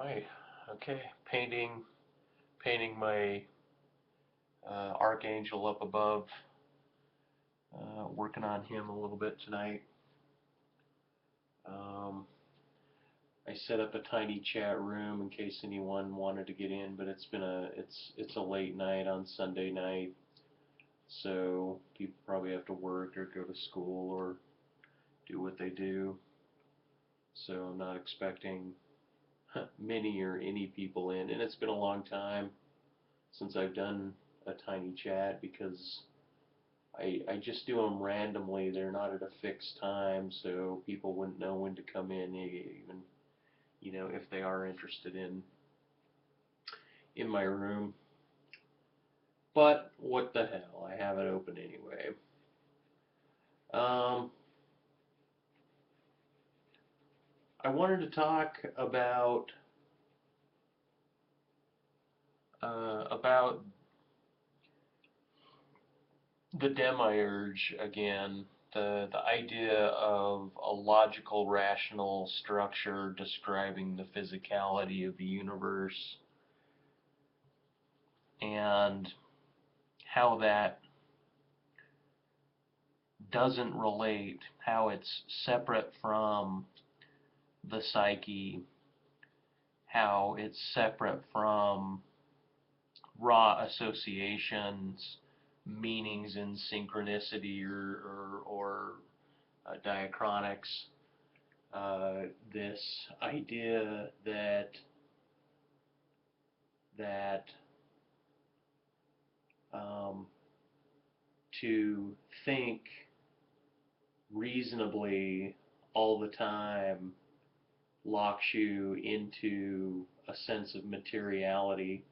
Hi. Okay. Painting my archangel up above. Working on him a little bit tonight. Um, I set up a tiny chat room in case anyone wanted to get in, but it's a late night on Sunday night, so people probably have to work or go to school or do what they do. So I'm not expecting many or any people in, and it's been a long time since I've done a tiny chat because I just do them randomly. They're not at a fixed time, so people wouldn't know when to come in, even if they are interested in my room. But what the hell? I have it open anyway. Um, I wanted to talk about the Demiurge again. The idea of a logical, rational structure describing the physicality of the universe and how that doesn't relate, how it's separate from the psyche, how it's separate from raw associations, meanings in synchronicity or diachronics. This idea that um, to think reasonably all the time locks you into a sense of materiality,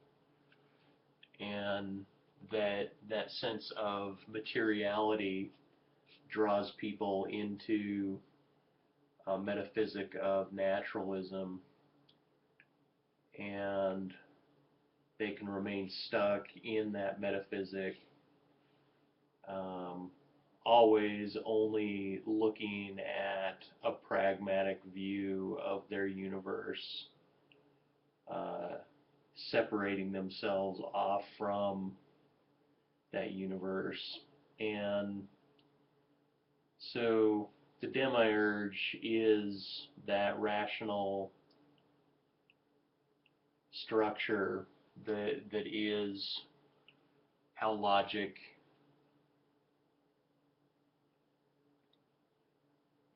and that sense of materiality draws people into a metaphysic of naturalism, and they can remain stuck in that metaphysic, um, always only looking at a pragmatic view of their universe, uh, separating themselves off from that universe. And so the Demiurge is that rational structure that is how logic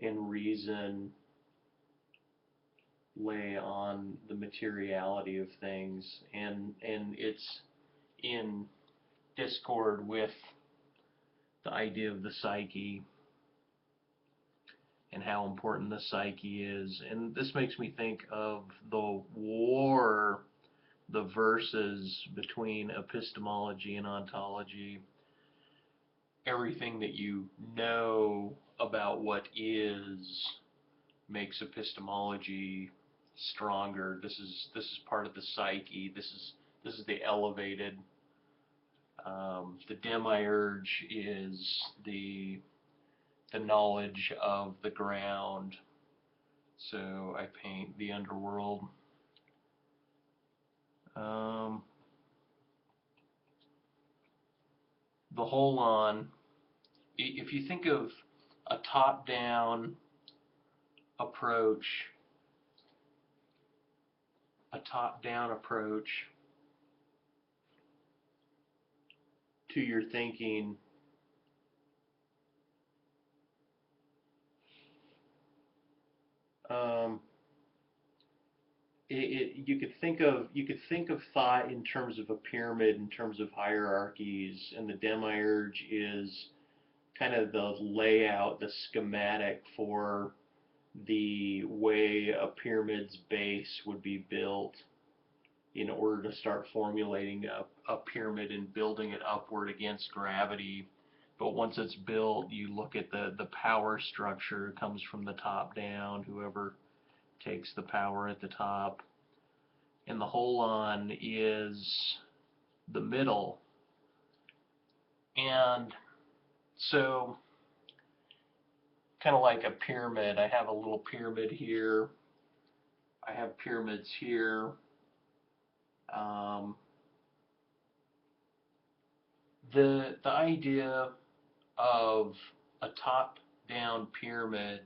and reason lay on the materiality of things, and it's in discord with the idea of the psyche and how important the psyche is. And this makes me think of the war, the verses between epistemology and ontology. Everything that you know about what is makes epistemology stronger. This is part of the psyche. This is the elevated. The demiurge is the knowledge of the ground. So I paint the underworld. Um, the holon. If you think of a top-down approach, a top-down approach to your thinking, um, you could think of thought in terms of a pyramid, in terms of hierarchies, and the demiurge is kind of the layout, the schematic for the way a pyramid's base would be built in order to start formulating a pyramid and building it upward against gravity. But once it's built, you look at the power structure. It comes from the top down, whoever takes the power at the top. And the holon is the middle. And so, kind of like a pyramid, I have a little pyramid here. I have pyramids here. Um, the idea of a top-down pyramid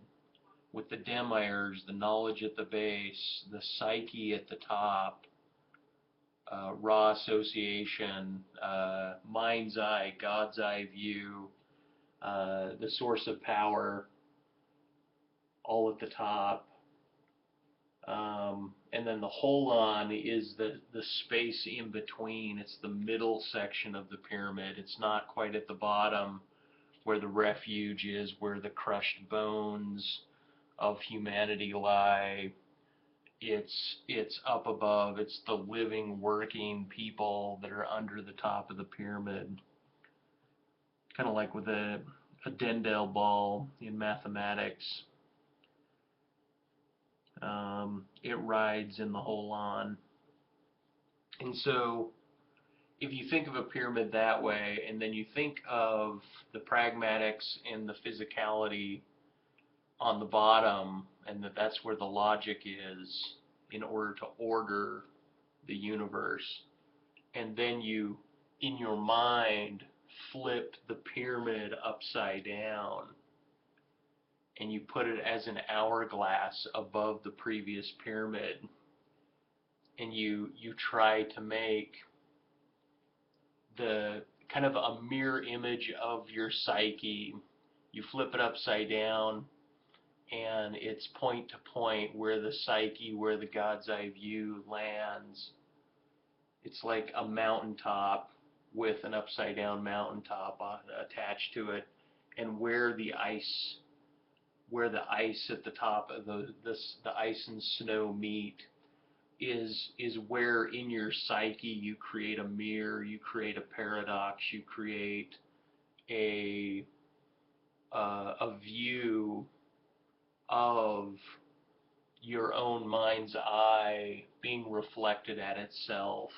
with the Demiurge, the knowledge at the base, the Psyche at the top, raw association, mind's eye, God's eye view, the source of power, all at the top. And then the holon is the space in between. It's the middle section of the pyramid. It's not quite at the bottom where the refuge is, where the crushed bones of humanity lie. It's up above. It's the living, working people that are under the top of the pyramid. Kind of like with a Dendel ball in mathematics. It rides in the holon. And so if you think of a pyramid that way, and then you think of the pragmatics and the physicality on the bottom, and that's where the logic is in order to order the universe, and then you, in your mind, flip the pyramid upside down, and you put it as an hourglass above the previous pyramid, and you try to make the kind of a mirror image of your psyche. You flip it upside down, and it's point to point where the psyche, where the God's eye view lands. It's like a mountaintop with an upside down mountaintop attached to it, and where the ice at the top of the ice and snow meet is where in your psyche you create a mirror, you create a paradox, you create a view of your own mind's eye being reflected at itself,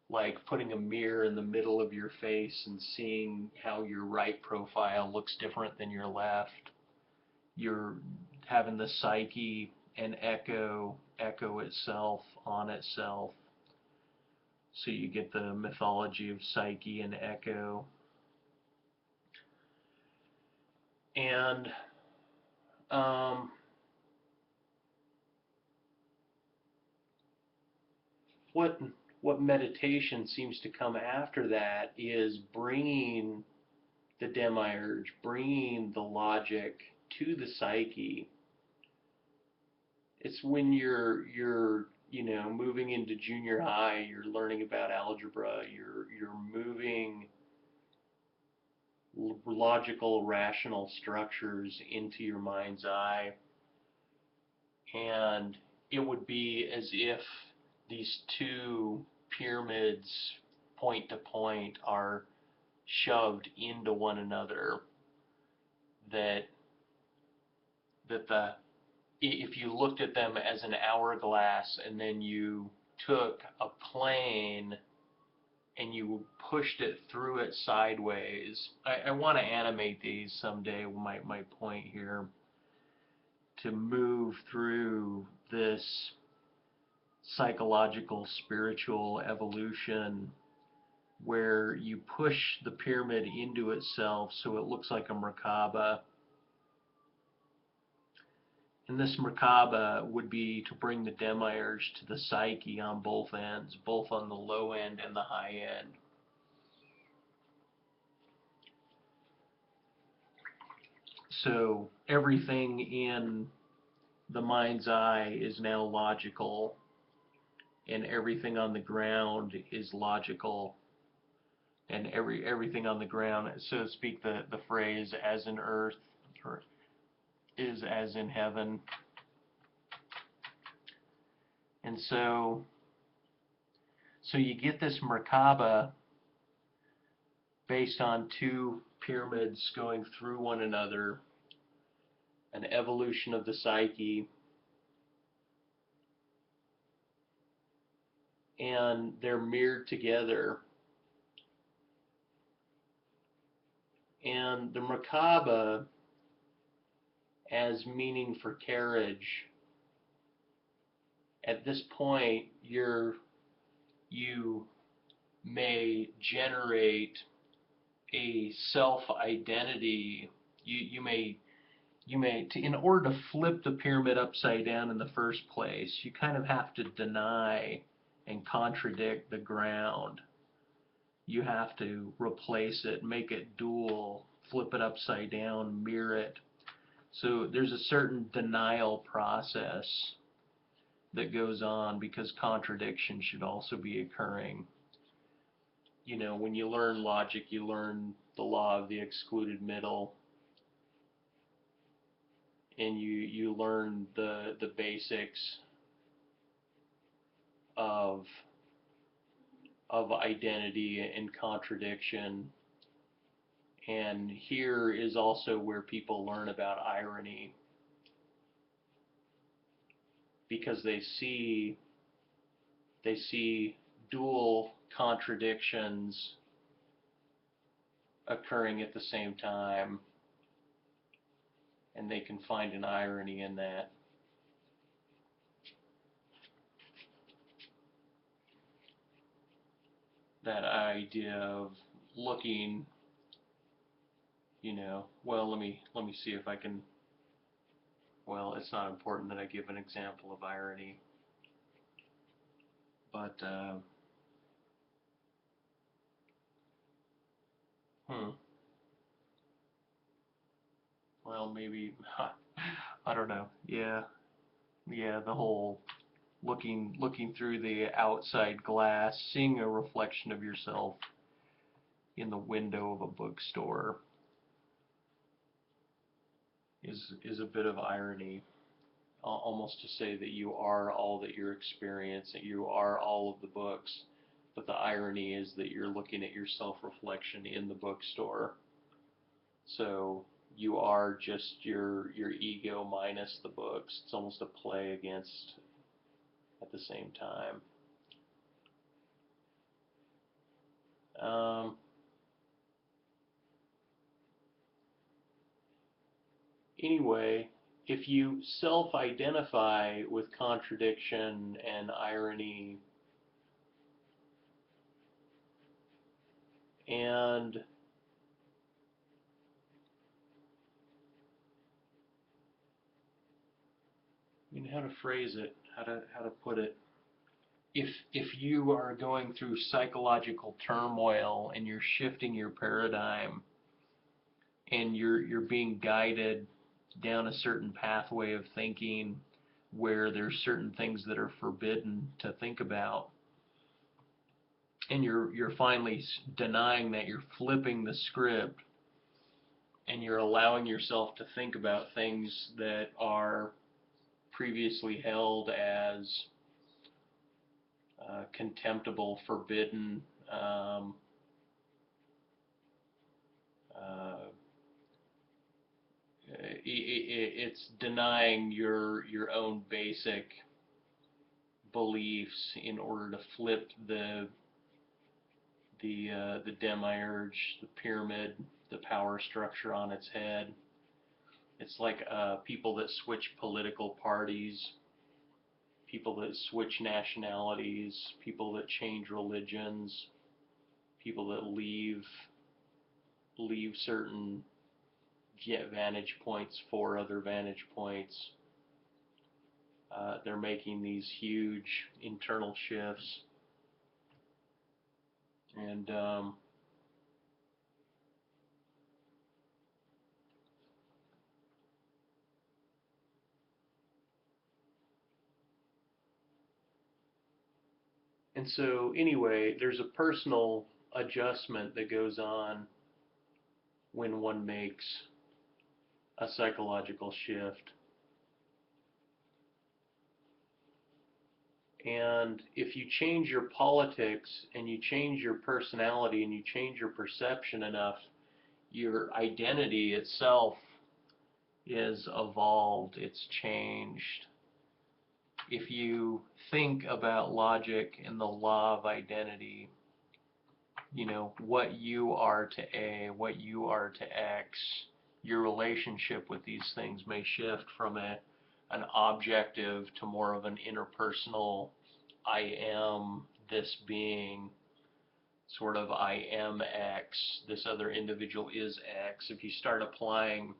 like putting a mirror in the middle of your face and seeing how your right profile looks different than your left. You're having the psyche and echo itself on itself. So you get the mythology of Psyche and Echo. And what meditation seems to come after that is bringing the Demiurge, bringing the logic to the psyche. It's when you're moving into junior high, you're learning about algebra, you're moving logical, rational structures into your mind's eye, and it would be as if these two pyramids, point to point, are shoved into one another. That if you looked at them as an hourglass and then you took a plane and you pushed it through it sideways. I want to animate these someday, my point here, to move through this psychological, spiritual evolution where you push the pyramid into itself so it looks like a Merkaba. And this Merkaba would be to bring the Demiurge to the psyche on both ends, both on the low end and the high end. So everything in the mind's eye is now logical, and everything on the ground is logical, and everything on the ground, so to speak, the phrase "as in earth" or is as in heaven. And so you get this Merkaba based on two pyramids going through one another, an evolution of the psyche, and they're mirrored together. And the Merkaba as meaning for carriage At this point, you may generate a self-identity. In order to flip the pyramid upside down in the first place, you kind of have to deny and contradict the ground. You have to replace it, make it dual, flip it upside down, mirror it. So there's a certain denial process that goes on because contradiction should also be occurring. When you learn logic, you learn the law of the excluded middle, and you learn the basics of identity and contradiction. And here is also where people learn about irony, because they see dual contradictions occurring at the same time, and they can find an irony in that. That idea of looking, well, let me see if I can. Well, it's not important that I give an example of irony, but well, maybe I don't know. Yeah, the whole looking through the outside glass, seeing a reflection of yourself in the window of a bookstore is a bit of irony. Almost to say that you are all that you're experiencing, you are all of the books, but the irony is that you're looking at your self-reflection in the bookstore. So you are just your ego minus the books. It's almost a play against at the same time. Anyway, if you self-identify with contradiction and irony, and how to phrase it, how to put it. If you are going through psychological turmoil and you're shifting your paradigm and you're being guided down a certain pathway of thinking where there's certain things that are forbidden to think about, and you're finally denying that, you're flipping the script, and you're allowing yourself to think about things that are previously held as contemptible, forbidden, it's denying your own basic beliefs in order to flip the demiurge, the pyramid, the power structure on its head. It's like people that switch political parties, people that switch nationalities, people that change religions, people that leave certain vantage points for other vantage points. They're making these huge internal shifts, and so anyway, there's a personal adjustment that goes on when one makes a psychological shift. And if you change your politics and you change your personality and you change your perception enough, your identity itself is evolved, it's changed. If you think about logic and the law of identity, what you are to A, what you are to X, your relationship with these things may shift from a an objective to more of an interpersonal, I am this being, sort of I am X, this other individual is X. If you start applying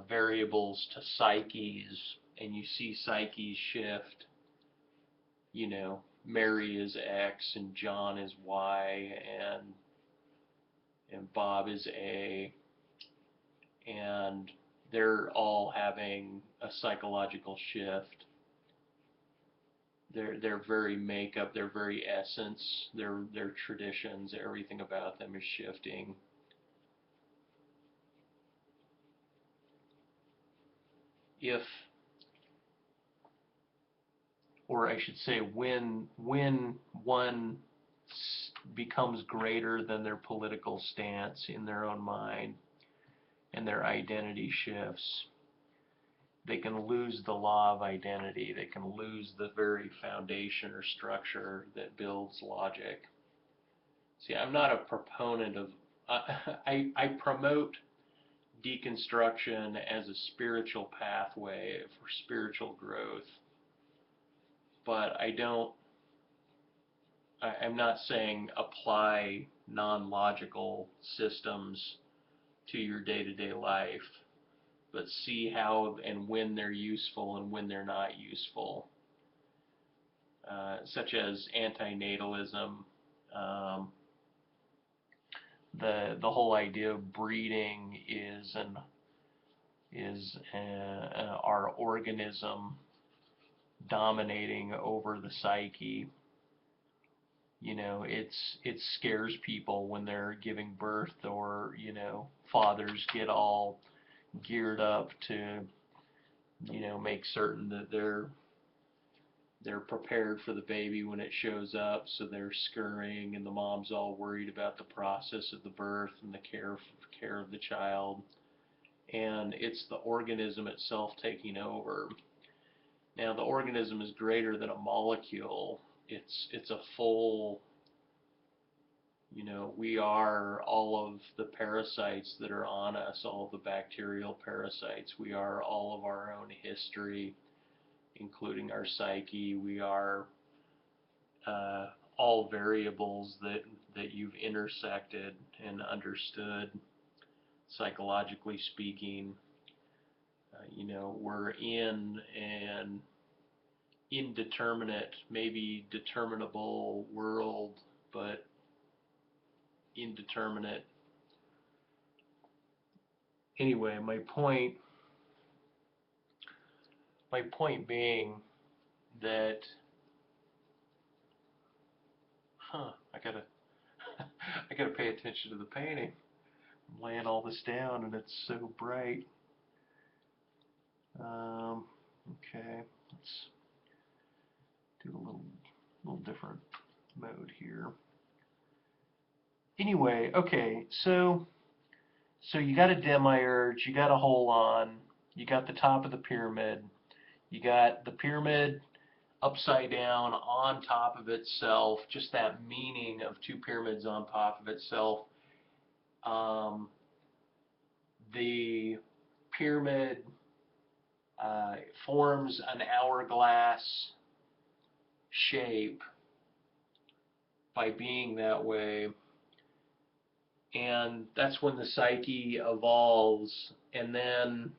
variables to psyches and you see psyches shift, you know, Mary is X and John is Y and Bob is A, and they're all having a psychological shift. Their very makeup, their very essence, their traditions, everything about them is shifting. If, or I should say, when one becomes greater than their political stance in their own mind and their identity shifts, they can lose the law of identity. They can lose the very foundation or structure that builds logic. See, I'm not a proponent of, I promote deconstruction as a spiritual pathway for spiritual growth, but I'm not saying apply non-logical systems to your day-to-day life, but see how and when they're useful and when they're not useful, such as antinatalism, the whole idea of breeding is our organism dominating over the psyche. You know, it scares people when they're giving birth, or, you know, fathers get all geared up to, you know, make certain that they're prepared for the baby when it shows up, so they're scurrying, and the mom's all worried about the process of the birth and the care of the child, and it's the organism itself taking over. Now, the organism is greater than a molecule. It's a full, you know, we are all of the parasites that are on us, all of the bacterial parasites. We are all of our own history, including our psyche. We are all variables that you've intersected and understood, psychologically speaking. You know, we're in an indeterminate, maybe determinable world, but indeterminate. Anyway, my point being that, I gotta I gotta pay attention to the painting. I'm laying all this down and it's so bright. Okay, let's do a little different mode here. Anyway, okay, so you got a demiurge, you got a holon, you got the top of the pyramid, you got the pyramid upside down on top of itself, just that meaning of two pyramids on top of itself. The pyramid forms an hourglass shape by being that way, and that's when the psyche evolves, and then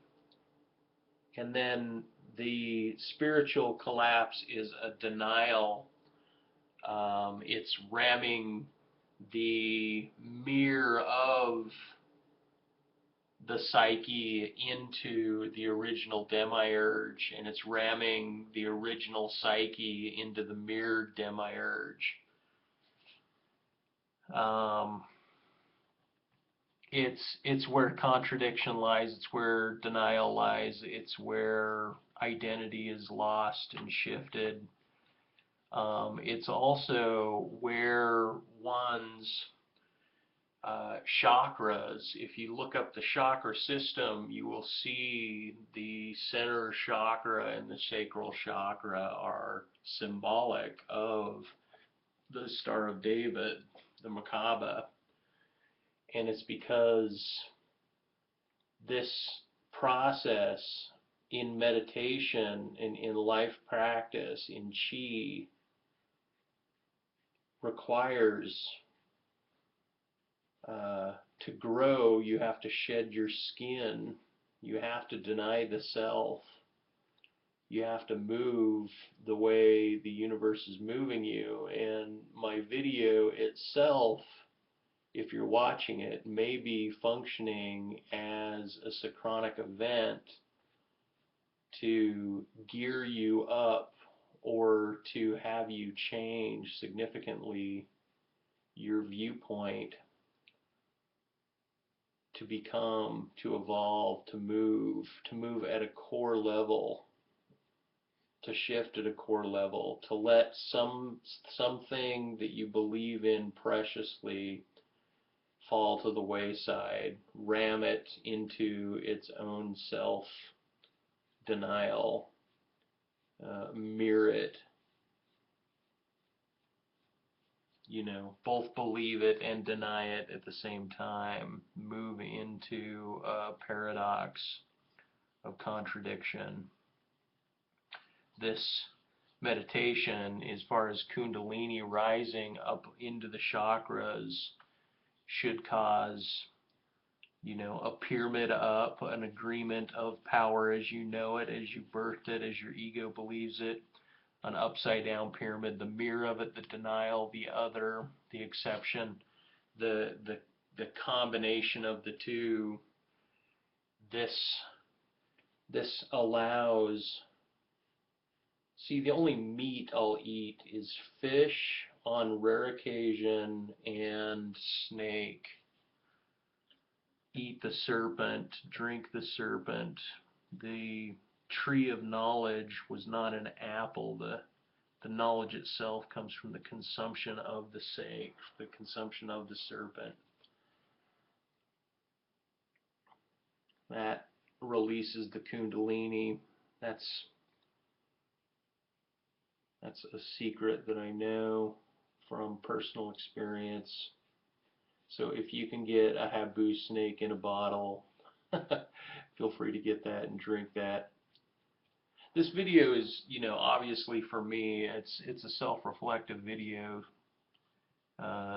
the spiritual collapse is a denial. It's ramming the mirror of the psyche into the original demiurge, and it's ramming the original psyche into the mirrored demiurge. It's where contradiction lies, it's where denial lies, it's where identity is lost and shifted. It's also where one's chakras, if you look up the chakra system, you will see the center chakra and the sacral chakra are symbolic of the Star of David, the Merkaba. And it's because this process in meditation, in life practice, in chi, requires to grow, you have to shed your skin. You have to deny the self. You have to move the way the universe is moving you. And my video itself, if you're watching it, may be functioning as a synchronic event to gear you up or to have you change significantly your viewpoint, to become, to evolve, to move at a core level, to shift at a core level, to let something that you believe in preciously fall to the wayside, ram it into its own self-denial, mirror it, both believe it and deny it at the same time, move into a paradox of contradiction. This meditation, as far as Kundalini rising up into the chakras, should cause, a pyramid up, an agreement of power as you know it, as you birthed it, as your ego believes it, an upside down pyramid, the mirror of it, the denial, the other, the exception, the combination of the two. This allows. See, the only meat I'll eat is fish on rare occasion and snake. Eat the serpent, drink the serpent. The tree of knowledge was not an apple. The knowledge itself comes from the consumption of the snake, the consumption of the serpent. That releases the Kundalini. That's a secret that I know from personal experience. So if you can get a Habu snake in a bottle, feel free to get that and drink that. This video is, obviously for me, it's a self-reflective video.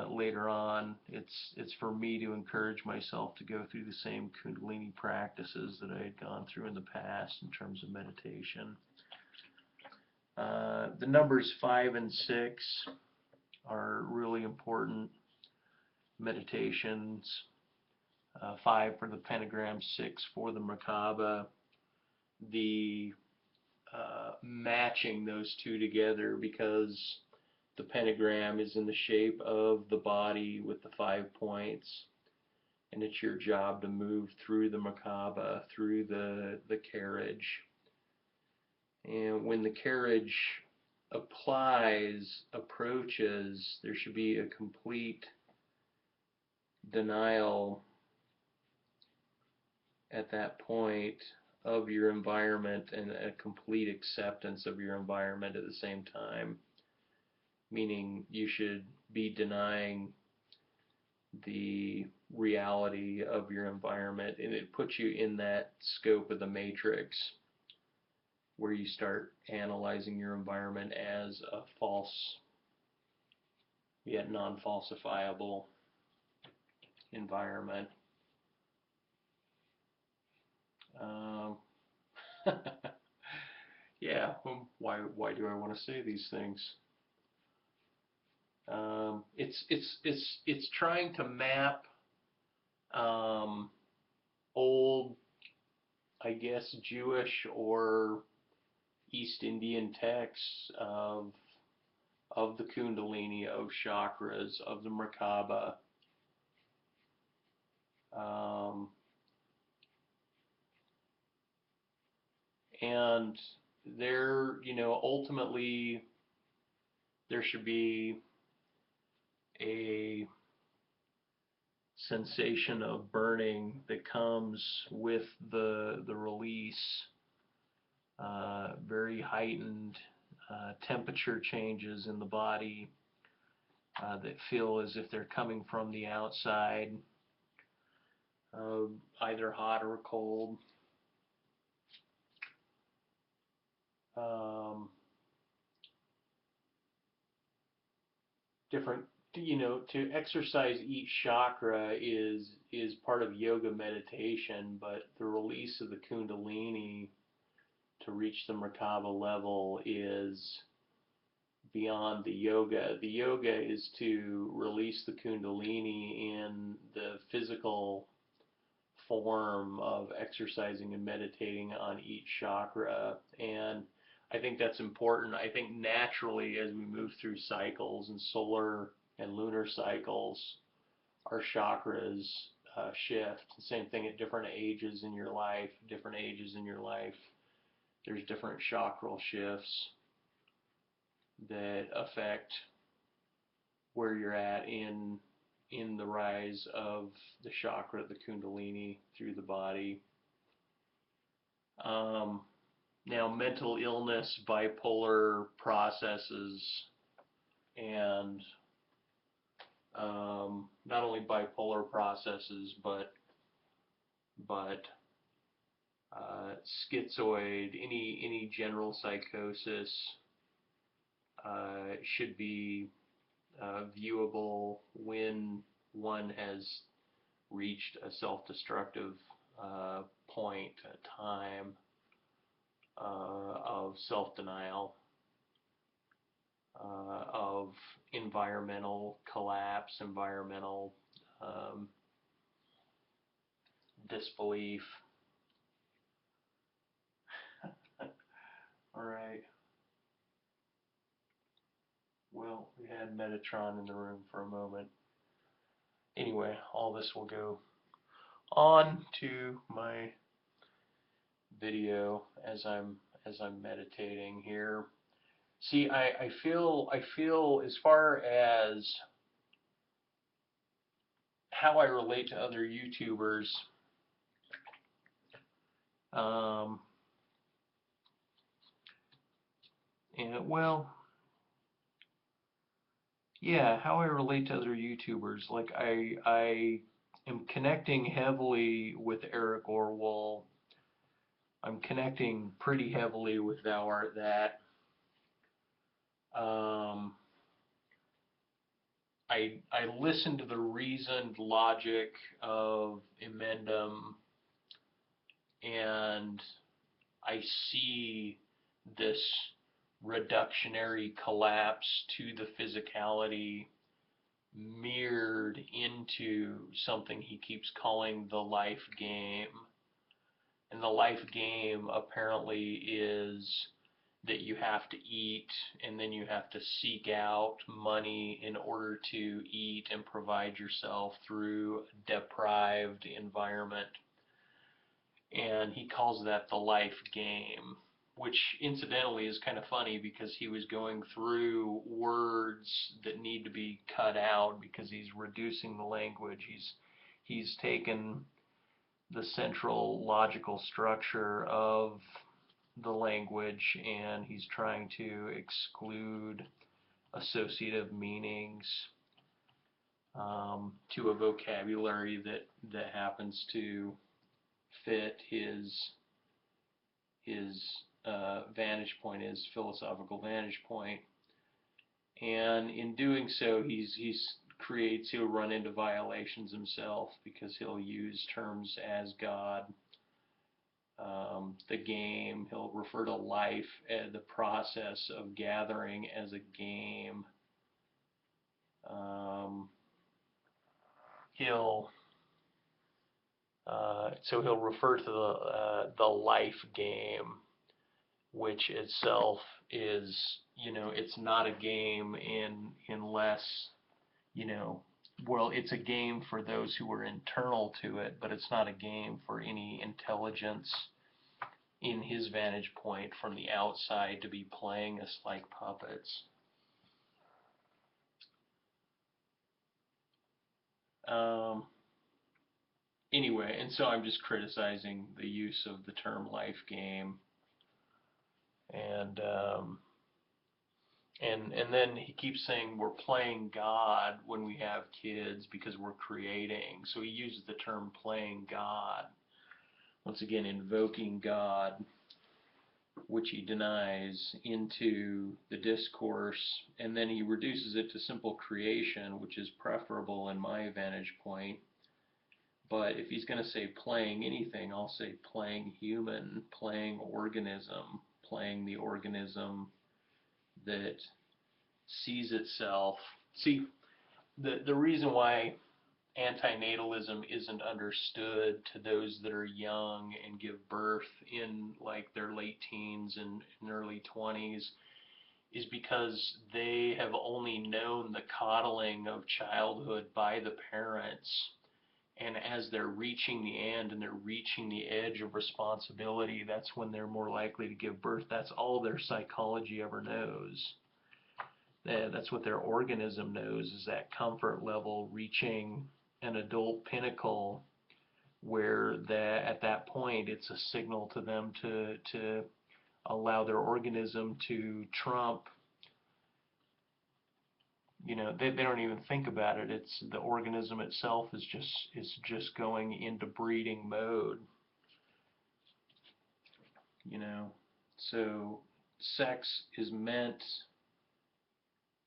Later on, it's for me to encourage myself to go through the same Kundalini practices that I had gone through in the past in terms of meditation. The numbers 5 and 6 are really important meditations. 5 for the pentagram, 6 for the Merkaba. The matching those two together, because the pentagram is in the shape of the body with the 5 points, and it's your job to move through the Merkaba, through the carriage. And when the carriage approaches, there should be a complete denial at that point of your environment and a complete acceptance of your environment at the same time. Meaning you should be denying the reality of your environment, and it puts you in that scope of the matrix where you start analyzing your environment as a false, yet non-falsifiable environment. Yeah, why do I want to say these things? It's trying to map old, I guess, Jewish or East Indian texts of the Kundalini, of chakras, of the Merkaba. And there, ultimately, there should be a sensation of burning that comes with the release, very heightened temperature changes in the body that feel as if they're coming from the outside, either hot or cold. um, different, to exercise each chakra is part of yoga meditation, but the release of the kundalini to reach the Merkaba level is beyond the yoga. The yoga is to release the kundalini in the physical form of exercising and meditating on each chakra. And I think that's important. I think naturally as we move through cycles and solar and lunar cycles, our chakras shift. Same thing at different ages in your life, there's different chakral shifts that affect where you're at in the rise of the chakra, the kundalini, through the body. Now, mental illness, bipolar processes, and not only bipolar processes, but schizoid, any general psychosis should be viewable when one has reached a self-destructive point, a time of self-denial, of environmental collapse, environmental disbelief. All right. Well, we had Metatron in the room for a moment. Anyway, all this will go on to my video as I'm meditating here. See, I feel as far as how I relate to other YouTubers, and well, yeah, how I relate to other YouTubers. Like I am connecting heavily with Eric Orwell. I'm connecting pretty heavily with Thou Art That. I listen to the reasoned logic of Emendum, and I see this reductionary collapse to the physicality mirrored into something he keeps calling the life game. And the life game apparently is that you have to eat, and then you have to seek out money in order to eat and provide yourself through a deprived environment. And he calls that the life game, which incidentally is kind of funny because he was going through words that need to be cut out because he's reducing the language. He's taken the central logical structure of the language and he's trying to exclude associative meanings to a vocabulary that happens to fit his vantage point, his philosophical vantage point. And in doing so, he'll run into violations himself because he'll use terms as God, the game. He'll refer to life as the process of gathering as a game. So he'll refer to the life game, which itself is, it's not a game unless, well, it's a game for those who are internal to it, but it's not a game for any intelligence in his vantage point from the outside to be playing us like puppets. Anyway, and so I'm just criticizing the use of the term life game, and then he keeps saying we're playing God when we have kids because we're creating. So he uses the term playing God. Once again, invoking God. which he denies, into the discourse, and then he reduces it to simple creation, which is preferable in my vantage point. But if he's going to say playing anything, I'll say playing human, playing organism, playing the organism that sees itself. See, the reason why antinatalism isn't understood to those that are young and give birth in like their late teens and early 20s is because they have only known the coddling of childhood by the parents. And as they're reaching the end and they're reaching the edge of responsibility, that's when they're more likely to give birth. That's all their psychology ever knows. That's what their organism knows, is that comfort level reaching an adult pinnacle where at that point it's a signal to them to allow their organism to trump. They don't even think about it. It's the organism itself is just going into breeding mode. So sex is meant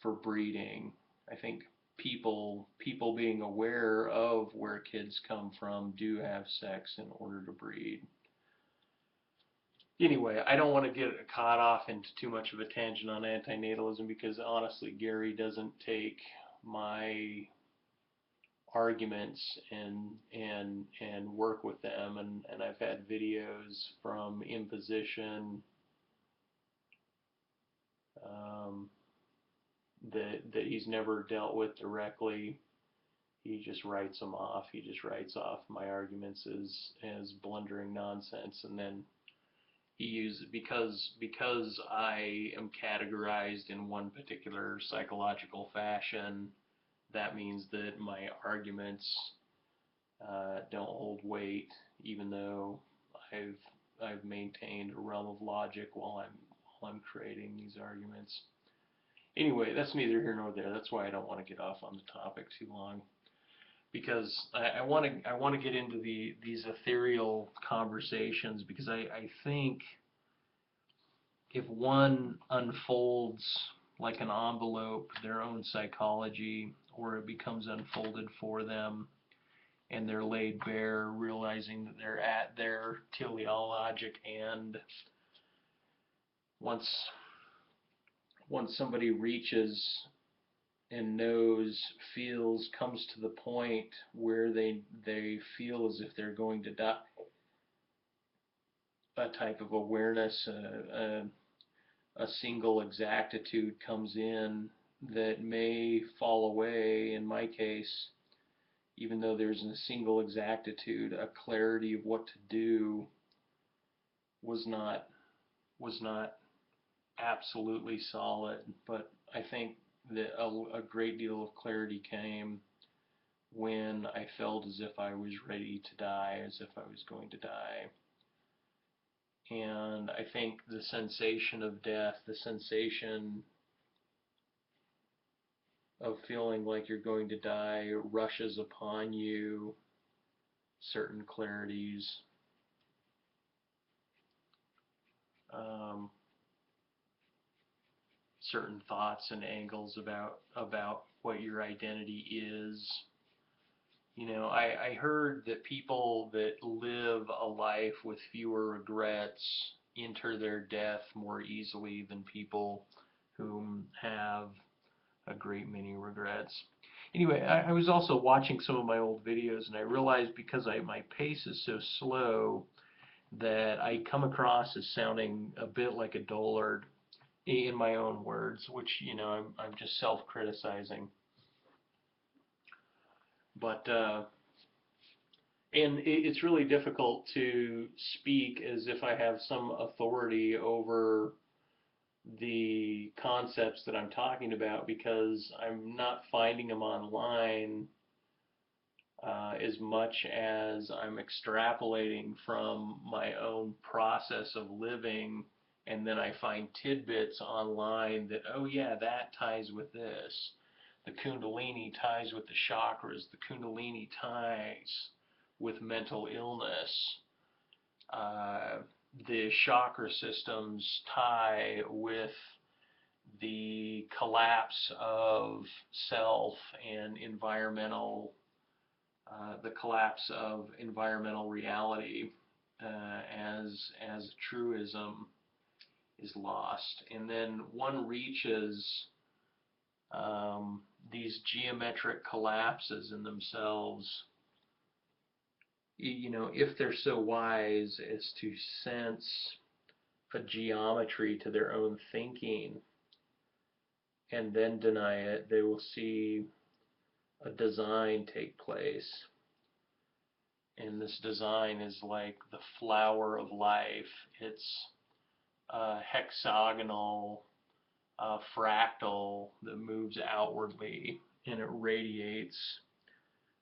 for breeding. I think people being aware of where kids come from do have sex in order to breed. Anyway, I don't want to get caught off into too much of a tangent on antinatalism because honestly, Gary doesn't take my arguments and work with them, and I've had videos from imposition that he's never dealt with directly. He just writes them off. He just writes off my arguments as blundering nonsense, and then he uses because I am categorized in one particular psychological fashion. That means that my arguments don't hold weight, even though I've maintained a realm of logic while I'm creating these arguments. Anyway, that's neither here nor there. That's why I don't want to get off on the topic too long, because I want to get into these ethereal conversations, because I think if one unfolds like an envelope their own psychology, or it becomes unfolded for them and they're laid bare, realizing that they're at their teleologic end, once somebody reaches and knows, feels, comes to the point where they feel as if they're going to die, a type of awareness, a single exactitude comes in that may fall away. In my case, even though there's a single exactitude, a clarity of what to do was not absolutely solid, but I think that a great deal of clarity came when I felt as if I was ready to die, as if I was going to die. And I think the sensation of death, the sensation of feeling like you're going to die, rushes upon you certain clarities, certain thoughts and angles about what your identity is. I heard that people that live a life with fewer regrets enter their death more easily than people whom have a great many regrets. Anyway, I was also watching some of my old videos, and I realized because my pace is so slow that I come across as sounding a bit like a dullard in my own words, which, I'm just self-criticizing. But and it's really difficult to speak as if I have some authority over the concepts that I'm talking about, because I'm not finding them online as much as I'm extrapolating from my own process of living, and then I find tidbits online that, oh yeah, that ties with this. The Kundalini ties with the chakras. The Kundalini ties with mental illness. the chakra systems tie with the collapse of self and the collapse of environmental reality as truism is lost. And then one reaches these geometric collapses in themselves, if they're so wise as to sense a geometry to their own thinking and then deny it, they will see a design take place. And this design is like the flower of life. It's hexagonal, fractal that moves outwardly, and it radiates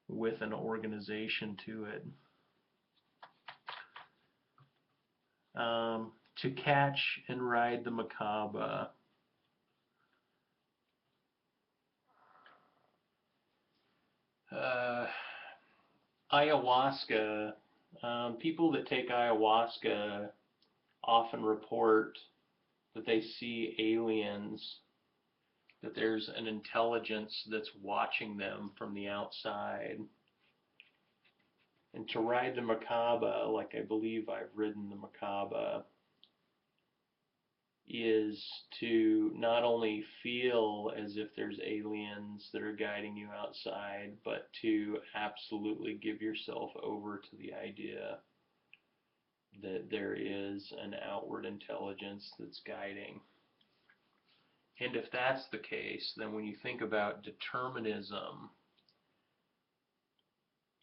with an organization to it. To catch and ride the Merkaba. Ayahuasca, people that take ayahuasca often report that they see aliens, that there's an intelligence that's watching them from the outside. And to ride the Merkaba, like I believe I've ridden the Merkaba, is to not only feel as if there's aliens that are guiding you outside, but to absolutely give yourself over to the idea that there is an outward intelligence that's guiding. And if that's the case, then when you think about determinism,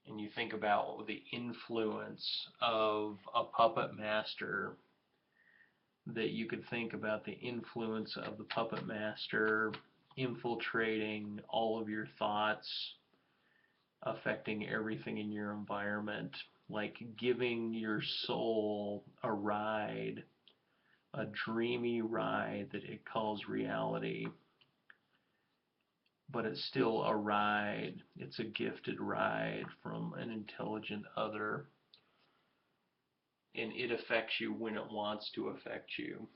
and you think about the influence of a puppet master, that you could think about the influence of the puppet master infiltrating all of your thoughts, affecting everything in your environment, like giving your soul a ride, a dreamy ride that it calls reality. But it's still a ride. It's a gifted ride from an intelligent other. And it affects you when it wants to affect you.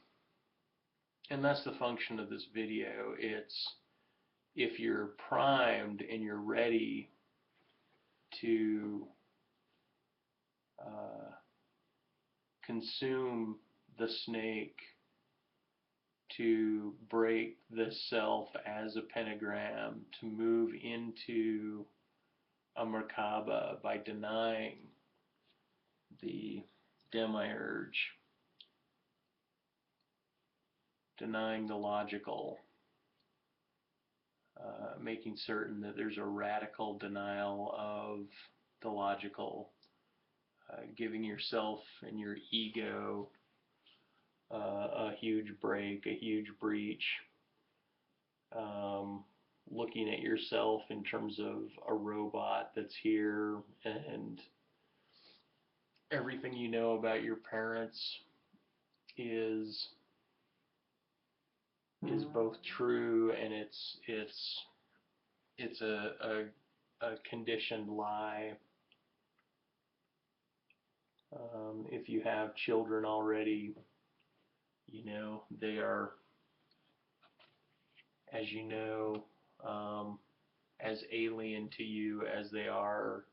And that's the function of this video. It's if you're primed and you're ready to consume the snake, to break the self as a pentagram, to move into a Merkaba by denying the Demiurge, denying the logical, making certain that there's a radical denial of the logical, giving yourself and your ego a huge break, a huge breach, looking at yourself in terms of a robot that's here, and everything you know about your parents is both true and it's a conditioned lie. If you have children already, they are, as you know, as alien to you as they are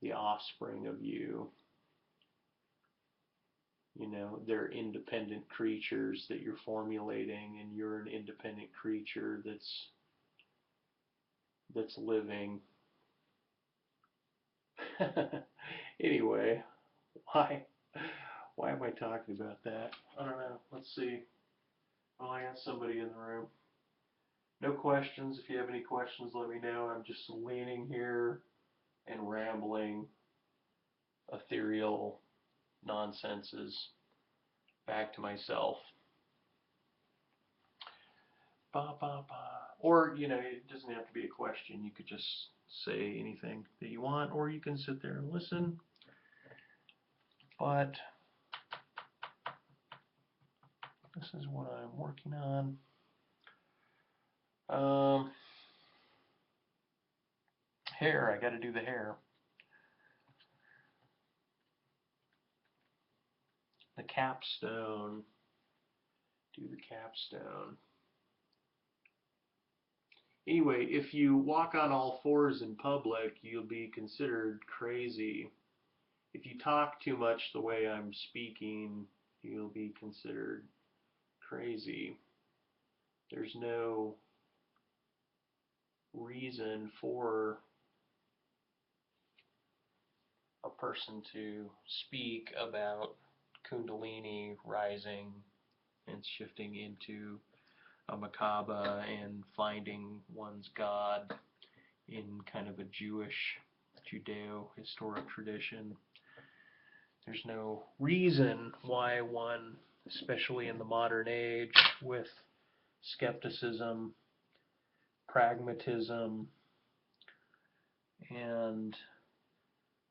the offspring of you. They're independent creatures that you're formulating, and you're an independent creature that's living. Anyway, why am I talking about that? I don't know. Let's see. Well, I got somebody in the room. No questions. If you have any questions, let me know. I'm just leaning here and rambling ethereal nonsenses back to myself. Ba, ba, ba. Or, it doesn't have to be a question. You could just say anything that you want, or you can sit there and listen. But this is what I'm working on. Hair, I got to do the hair. The capstone. Do the capstone. Anyway, if you walk on all fours in public, you'll be considered crazy. If you talk too much the way I'm speaking, you'll be considered crazy. There's no reason for a person to speak about Kundalini rising and shifting into a Merkaba and finding one's God in kind of a Jewish, Judeo-historic tradition. There's no reason why one, especially in the modern age, with skepticism, pragmatism, and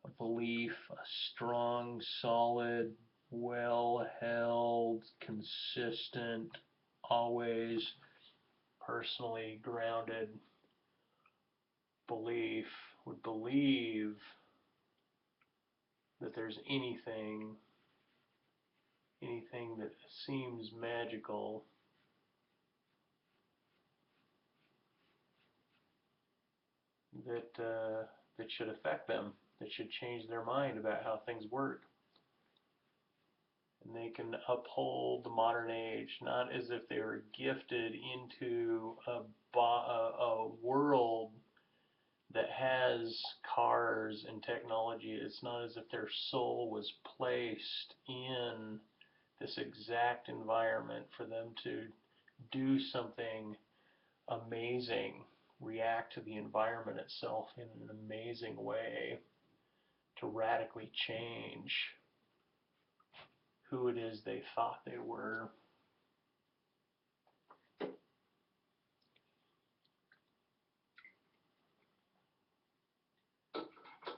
a belief, a strong, solid, well-held, consistent, always personally grounded belief, would believe that there's anything that seems magical that should affect them, that should change their mind about how things work. And they can uphold the modern age, not as if they were gifted into a world that has cars and technology. It's not as if their soul was placed in this exact environment for them to do something amazing, react to the environment itself in an amazing way, to radically change who it is they thought they were.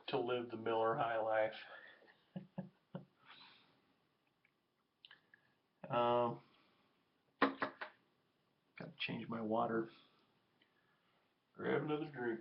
To live the Miller High life. Gotta change my water. Grab another drink.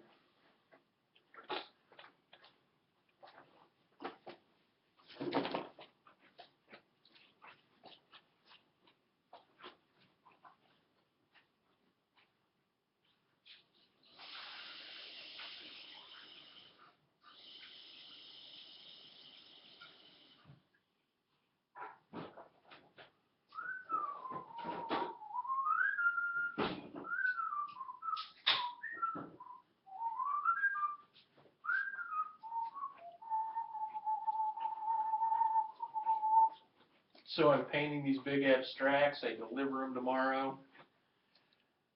So I'm painting these big abstracts. I deliver them tomorrow.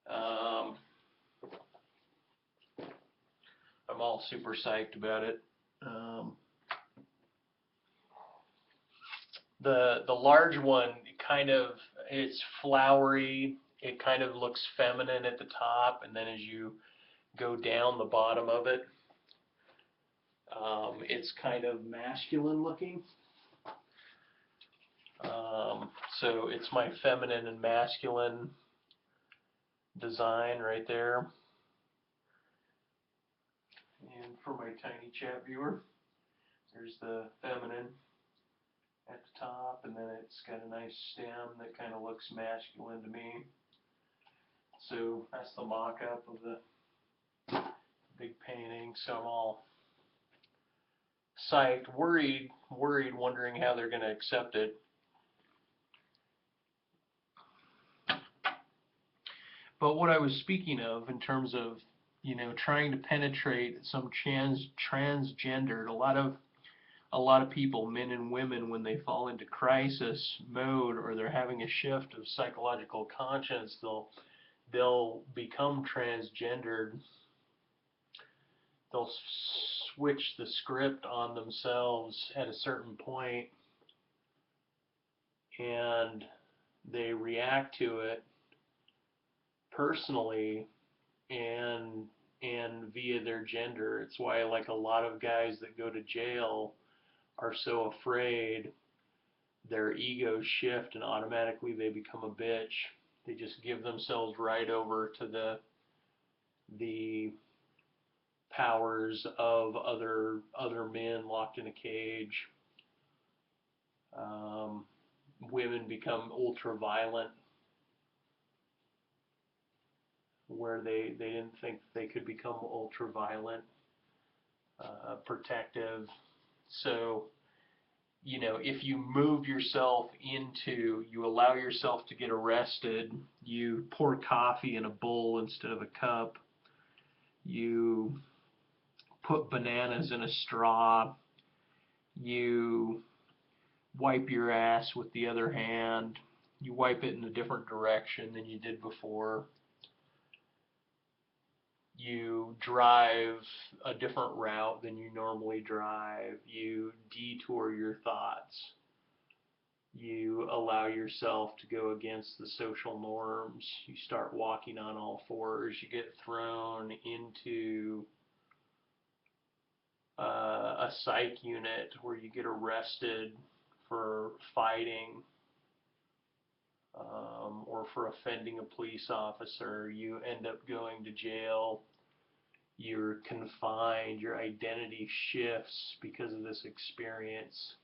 I'm all super psyched about it. The large one, it's flowery. It kind of looks feminine at the top, and then as you go down the bottom of it, it's kind of masculine looking. So it's my feminine and masculine design right there. And for my tiny chat viewer, there's the feminine at the top, and then it's got a nice stem that kind of looks masculine to me. So that's the mock-up of the big painting. So I'm all psyched, worried, wondering how they're going to accept it. But what I was speaking of in terms of, trying to penetrate some transgendered, a lot of people, men and women, when they fall into crisis mode or they're having a shift of psychological conscience, they'll become transgendered. They'll switch the script on themselves at a certain point, and they react to it personally and via their gender. It's why like a lot of guys that go to jail are so afraid their egos shift and automatically they become a bitch. They just give themselves right over to the powers of other men locked in a cage. women become ultra violent, where they didn't think they could become ultra violent, protective. So, if you move yourself into, you allow yourself to get arrested, you pour coffee in a bowl instead of a cup, you put bananas in a straw, you wipe your ass with the other hand, you wipe it in a different direction than you did before, you drive a different route than you normally drive, you detour your thoughts, you allow yourself to go against the social norms, you start walking on all fours, you get thrown into a psych unit where you get arrested for fighting, or for offending a police officer. You end up going to jail. You're confined. Your identity shifts because of this experience.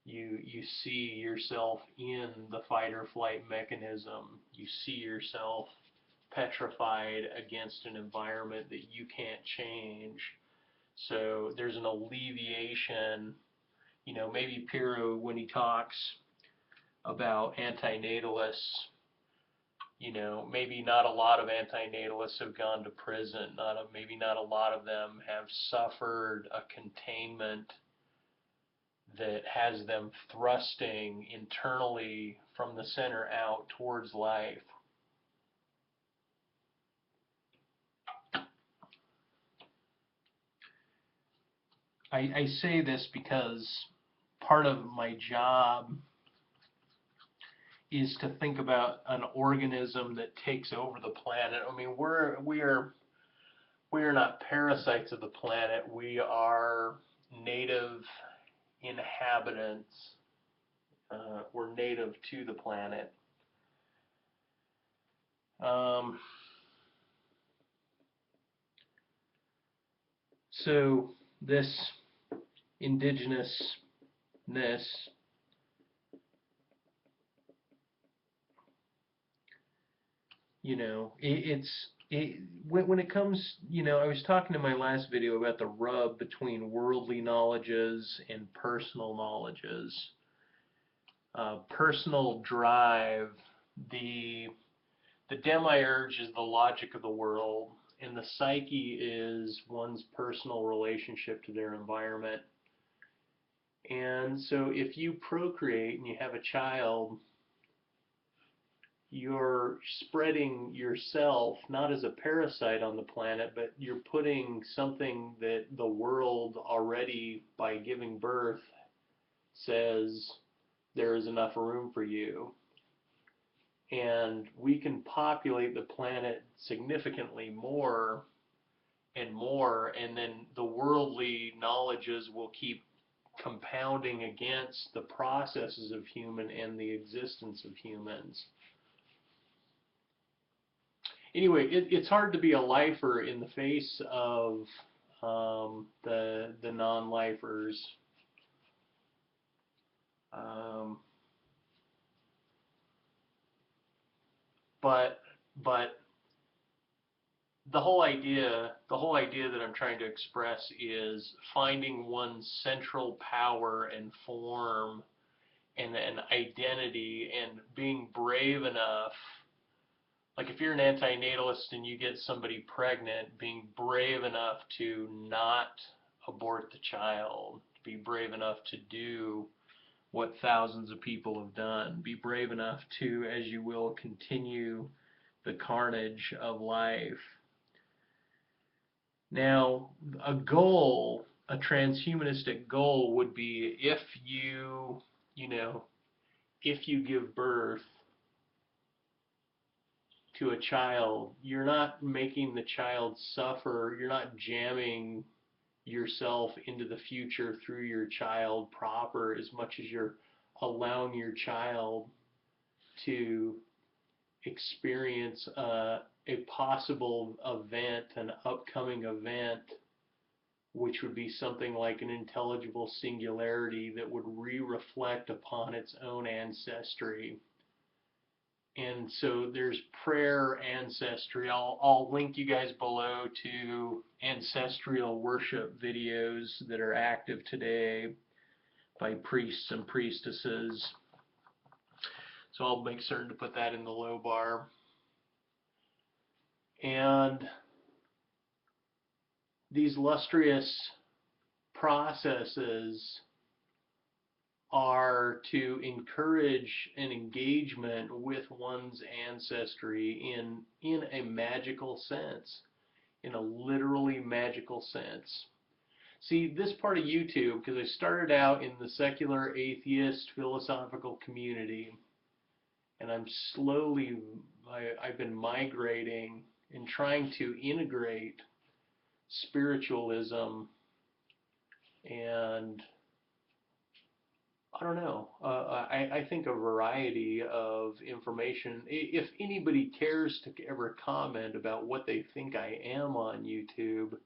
You see yourself in the fight or flight mechanism. You see yourself petrified against an environment that you can't change. So there's an alleviation. Maybe Piro, when he talks about antinatalists, maybe not a lot of antinatalists have gone to prison. Maybe not a lot of them have suffered a containment that has them thrusting internally from the center out towards life. I say this because part of my job is to think about an organism that takes over the planet. I mean, we are not parasites of the planet. We are native inhabitants. We're native to the planet. So this indigenousness, when it comes, I was talking in my last video about the rub between worldly knowledges and personal knowledges. Personal drive, the Demiurge is the logic of the world, and the psyche is one's personal relationship to their environment. And so if you procreate and you have a child, you're spreading yourself not as a parasite on the planet, but you're putting something that the world already, by giving birth, says there is enough room for you. And we can populate the planet significantly more and more, and then the worldly knowledges will keep compounding against the processes of human and the existence of humans. Anyway, it's hard to be a lifer in the face of the non-lifers. But the whole idea that I'm trying to express is finding one's central power and form and an identity, and being brave enough. Like if you're an antinatalist and you get somebody pregnant, being brave enough to not abort the child, be brave enough to do what thousands of people have done, be brave enough to, as you will, continue the carnage of life. Now, a transhumanistic goal would be if you give birth to a child, you're not making the child suffer, you're not jamming yourself into the future through your child proper as much as you're allowing your child to experience a possible event, an upcoming event which would be something like an intelligible singularity that would re-reflect upon its own ancestry. And so there's prayer ancestry. I'll link you guys below to ancestral worship videos that are active today by priests and priestesses. So I'll make certain to put that in the low bar. And these lustrous processes are to encourage an engagement with one's ancestry in a magical sense, in a literally magical sense. See, this part of YouTube, because I started out in the secular atheist philosophical community, and I've been migrating and trying to integrate spiritualism and I don't know. I think a variety of information. If anybody cares to ever comment about what they think I am on YouTube,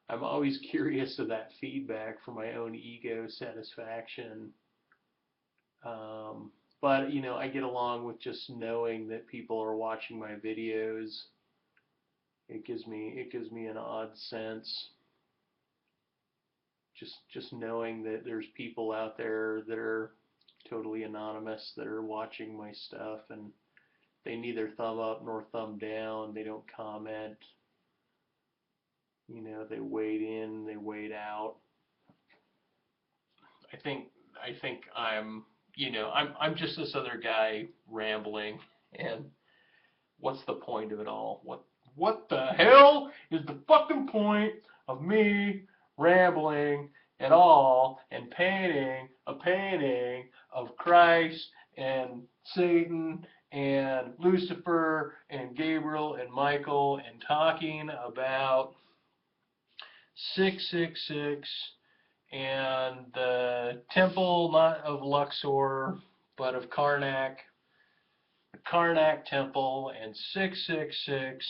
I'm always curious of that feedback for my own ego satisfaction. But you know, I get along with just knowing that people are watching my videos. It gives me an odd sense. Just knowing that there's people out there that are totally anonymous that are watching my stuff, and they neither thumb up nor thumb down. They don't comment. You know, they wade in, they wade out. I think I'm, you know, I'm just this other guy rambling, and what's the point of it all? What the hell is the fucking point of me rambling at all and painting a painting of Christ and Satan and Lucifer and Gabriel and Michael and talking about 666 and the temple, not of Luxor, but of Karnak, the Karnak temple, and 666,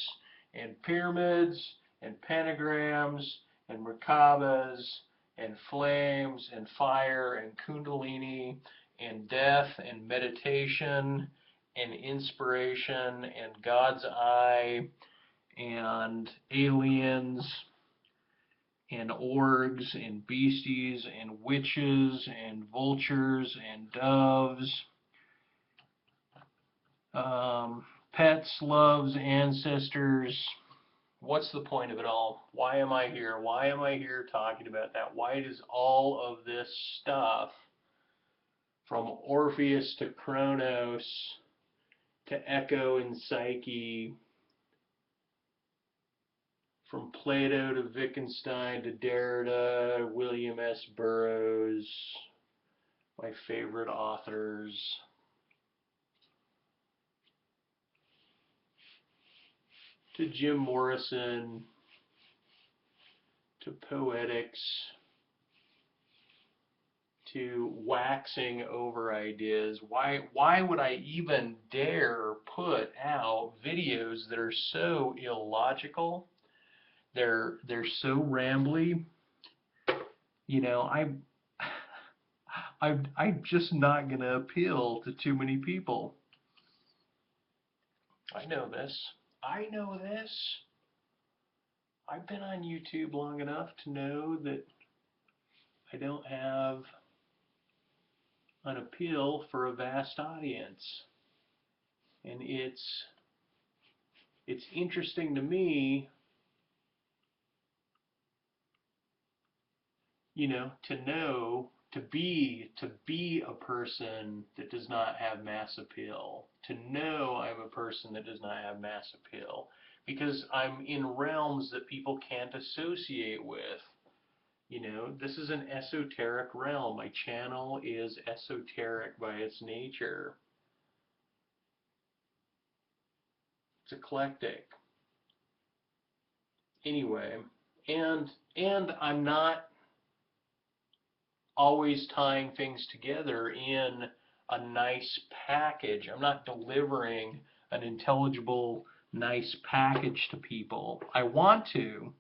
and pyramids, and pentagrams, and Merkabas, and flames, and fire, and kundalini, and death, and meditation, and inspiration, and God's eye, and aliens, and orgs, and beasties, and witches, and vultures, and doves, pets, loves, ancestors. What's the point of it all? Why am I here? Why am I here talking about that? Why does all of this stuff, from Orpheus to Kronos to Echo and Psyche, from Plato to Wittgenstein to Derrida, William S. Burroughs, my favorite authors, to Jim Morrison, to poetics, to waxing over ideas. Why would I even dare put out videos that are so illogical? They're so rambly. You know, I'm just not gonna appeal to too many people. I know this. I know this. I've been on YouTube long enough to know that I don't have an appeal for a vast audience. And it's interesting to me, you know, to be a person that does not have mass appeal, to know I'm a person that does not have mass appeal, because I'm in realms that people can't associate with. You know, this is an esoteric realm. My channel is esoteric by its nature. It's eclectic. Anyway, and I'm not always tying things together in a nice package. I'm not delivering an intelligible, nice package to people. I want to,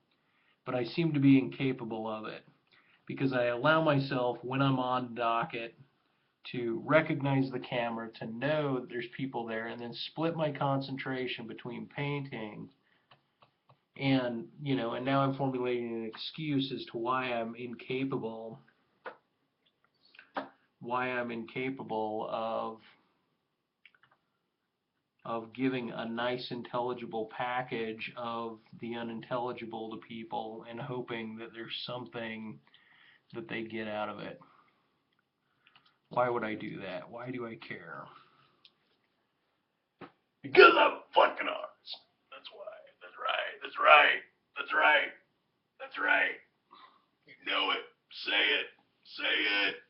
but I seem to be incapable of it because I allow myself, when I'm on docket, to recognize the camera, to know that there's people there, and then split my concentration between painting and, and now I'm formulating an excuse as to why I'm incapable of giving a nice intelligible package of the unintelligible to people and hoping that there's something that they get out of it. Why would I do that? Why do I care? Because I'm fucking honest. That's why. That's right. That's right. That's right. That's right. You know it. Say it. Say it.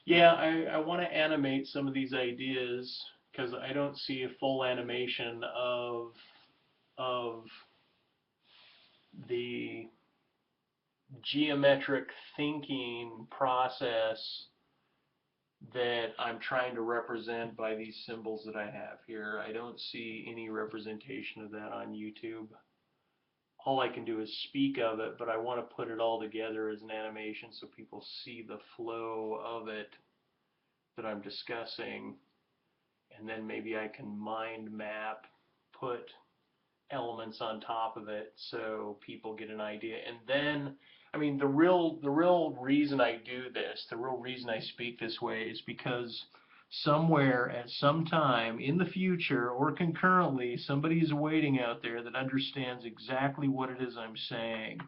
Yeah, I want to animate some of these ideas because I don't see a full animation of the geometric thinking process that I'm trying to represent by these symbols that I have here. I don't see any representation of that on YouTube. All I can do is speak of it, but I want to put it all together as an animation so people see the flow of it that I'm discussing, and then maybe I can mind map, put elements on top of it so people get an idea. And then, I mean, the real reason I do this, the real reason I speak this way is because somewhere at some time in the future or concurrently, somebody is waiting out there that understands exactly what it is I'm saying.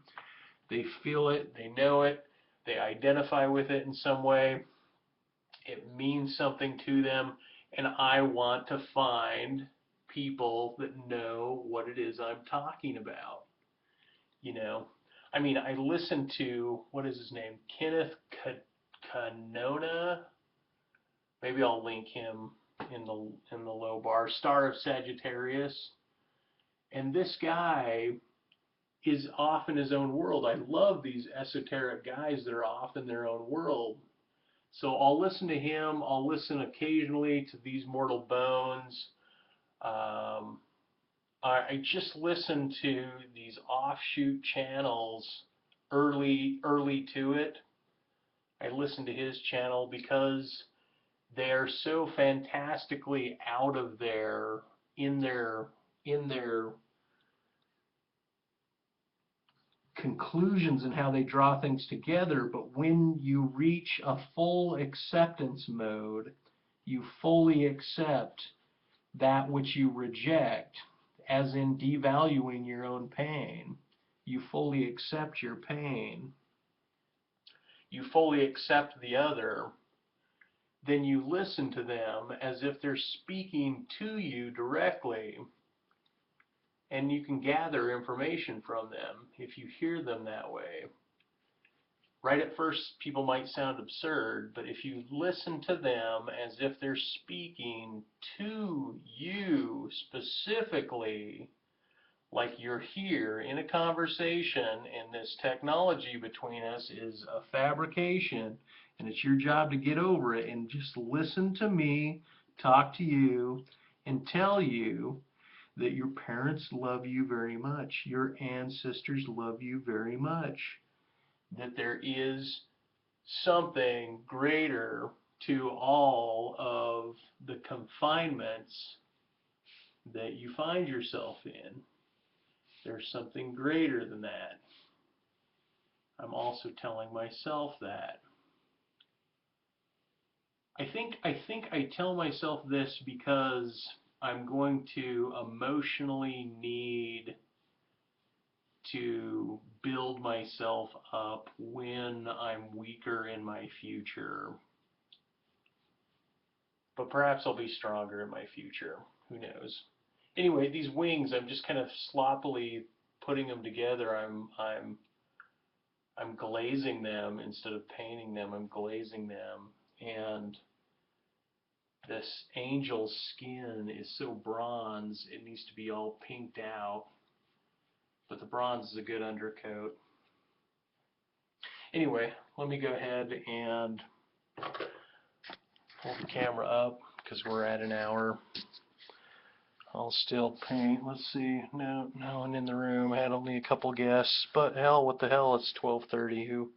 They feel it, they know it, they identify with it in some way, it means something to them, and I want to find people that know what it is I'm talking about. I mean, I listened to, what is his name? Kenneth Canona. Maybe I'll link him in the low bar. Star of Sagittarius. And this guy is off in his own world. I love these esoteric guys that are off in their own world. So I'll listen to him. I'll listen occasionally to These Mortal Bones. I just listened to these offshoot channels early to it. I listened to his channel because they're so fantastically out of in their conclusions and how they draw things together. But when you reach a full acceptance mode, you fully accept that which you reject, as in devaluing your own pain. You fully accept your pain. You fully accept the other. Then you listen to them as if they're speaking to you directly, and you can gather information from them if you hear them that way. Right at first, people might sound absurd, but if you listen to them as if they're speaking to you specifically, like you're here in a conversation, and this technology between us is a fabrication, and it's your job to get over it and just listen to me talk to you and tell you that your parents love you very much, your ancestors love you very much, that there is something greater to all of the confinements that you find yourself in. There's something greater than that. I'm also telling myself that. I think I tell myself this because I'm going to emotionally need to build myself up when I'm weaker in my future. But perhaps I'll be stronger in my future. Who knows? Anyway, these wings, I'm just kind of sloppily putting them together. I'm glazing them instead of painting them. I'm glazing them, and this angel's skin is so bronze, it needs to be all pinked out. But the bronze is a good undercoat. Anyway, let me go ahead and pull the camera up because we're at an hour. I'll still paint. Let's see. No one in the room. I had only a couple guests. But hell, what the hell? It's 12:30.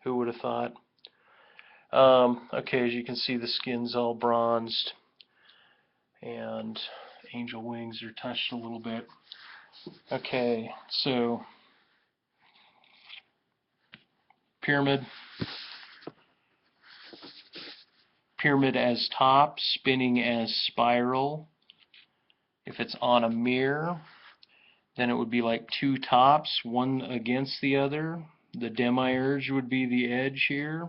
Who would have thought? Okay, as you can see, the skin's all bronzed, and angel wings are touched a little bit. Okay, so pyramid as top, spinning as spiral. If it's on a mirror, then it would be like two tops, one against the other. The Demiurge would be the edge here,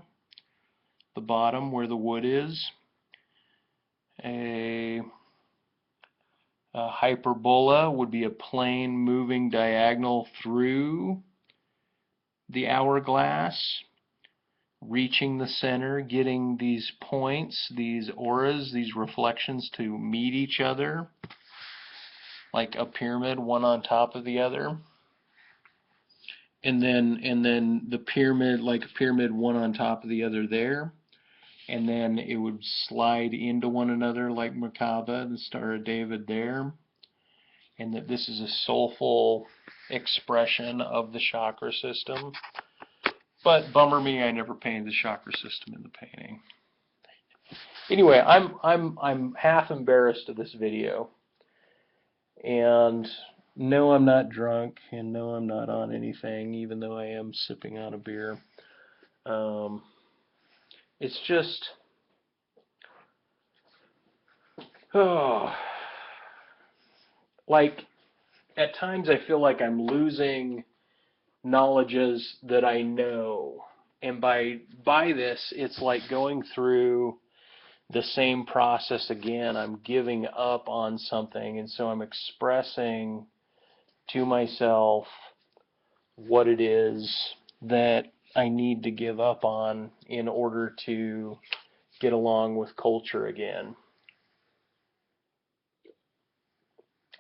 the bottom where the wood is. A hyperbola would be a plane moving diagonal through the hourglass, reaching the center, getting these points, these auras, these reflections to meet each other, like a pyramid, one on top of the other. And then the pyramid, like a pyramid, one on top of the other there. And then it would slide into one another like Merkaba, the Star of David there. And that this is a soulful expression of the chakra system. But bummer me, I never painted the chakra system in the painting. Anyway, I'm half embarrassed of this video. And no, I'm not drunk, and no, I'm not on anything, even though I am sipping on a beer. It's just, like, at times I feel like I'm losing knowledges that I know. And by this, it's like going through the same process again. I'm giving up on something, and so I'm expressing to myself what it is that I need to give up on in order to get along with culture again.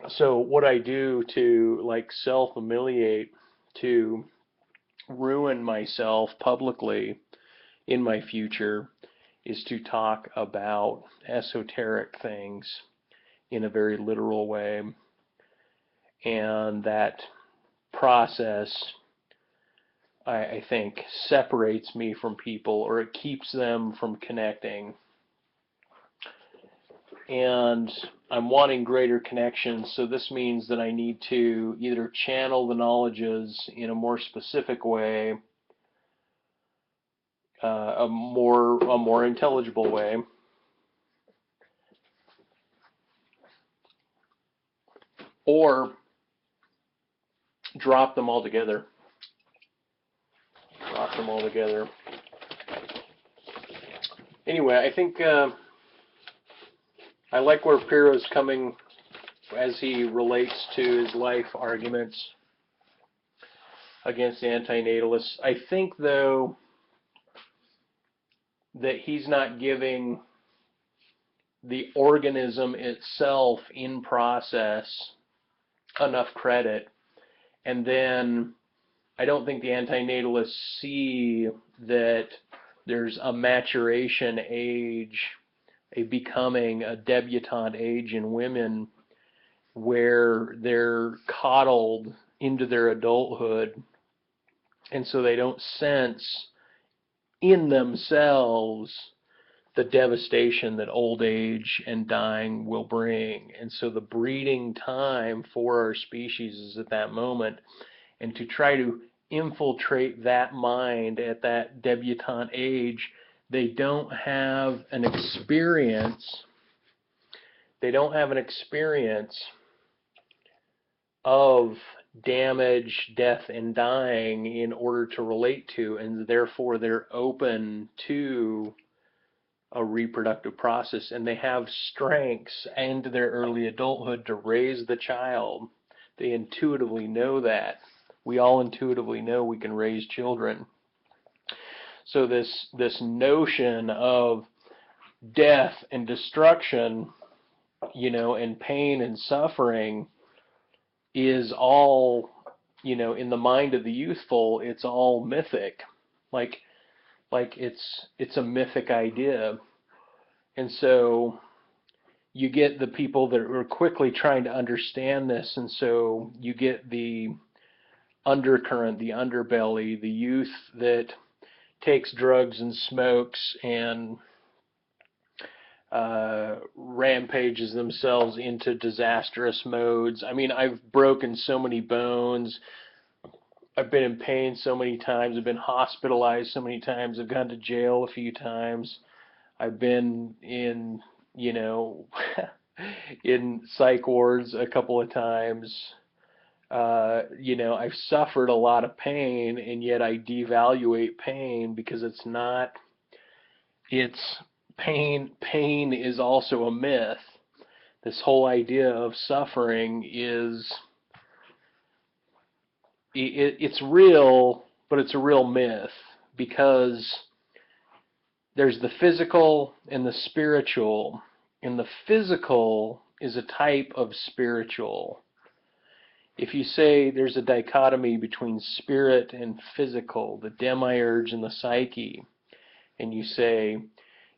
So what I do to like self-humiliate, to ruin myself publicly in my future, is to talk about esoteric things in a very literal way. And that process, I think, separates me from people, or it keeps them from connecting. And I'm wanting greater connection, so this means that I need to either channel the knowledges in a more specific way, a more intelligible way, or drop them all together. Anyway, I think I like where Piro's coming as he relates to his life arguments against the antinatalists. I think, though, that he's not giving the organism itself in process enough credit. And then I don't think the antinatalists see that there's a maturation age, a becoming, a debutante age in women where they're coddled into their adulthood, and so they don't sense in themselves the devastation that old age and dying will bring. And so the breeding time for our species is at that moment, and to try to infiltrate that mind at that debutante age, they don't have an experience. They don't have an experience of damage, death, and dying in order to relate to, and therefore they're open to a reproductive process, and they have strengths into their early adulthood to raise the child. They intuitively know that. We all intuitively know we can raise children. So this notion of death and destruction, and pain and suffering is all, in the mind of the youthful, it's all mythic. Like it's a mythic idea. And so you get the people that are quickly trying to understand this, and so you get the undercurrent, the underbelly, the youth that takes drugs and smokes and rampages themselves into disastrous modes. I mean, I've broken so many bones. I've been in pain so many times. I've been hospitalized so many times. I've gone to jail a few times. I've been in, you know, in psych wards a couple of times. You know, I've suffered a lot of pain, and yet I devaluate pain because it's pain. Pain is also a myth. This whole idea of suffering it's real, but it's a real myth, because there's the physical and the spiritual, and the physical is a type of spiritual. If you say there's a dichotomy between spirit and physical, the Demiurge and the Psyche, and you say,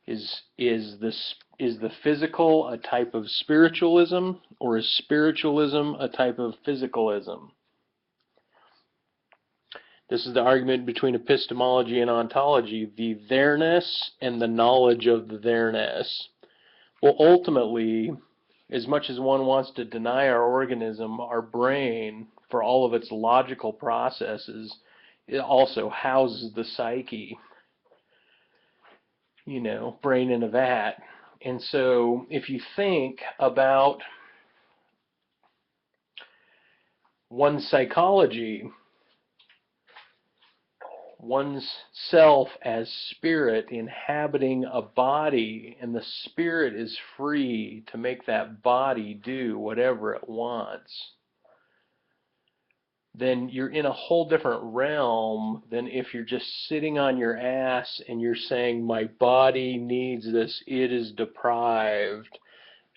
is the physical a type of spiritualism, or is spiritualism a type of physicalism? This is the argument between epistemology and ontology, the there-ness and the knowledge of the there-ness. Well, ultimately, as much as one wants to deny our organism, our brain, for all of its logical processes, it also houses the psyche. You know, brain in a vat. And so if you think about one's psychology, one's self as spirit inhabiting a body, and the spirit is free to make that body do whatever it wants, then you're in a whole different realm than if you're just sitting on your ass and you're saying, my body needs this, it is deprived,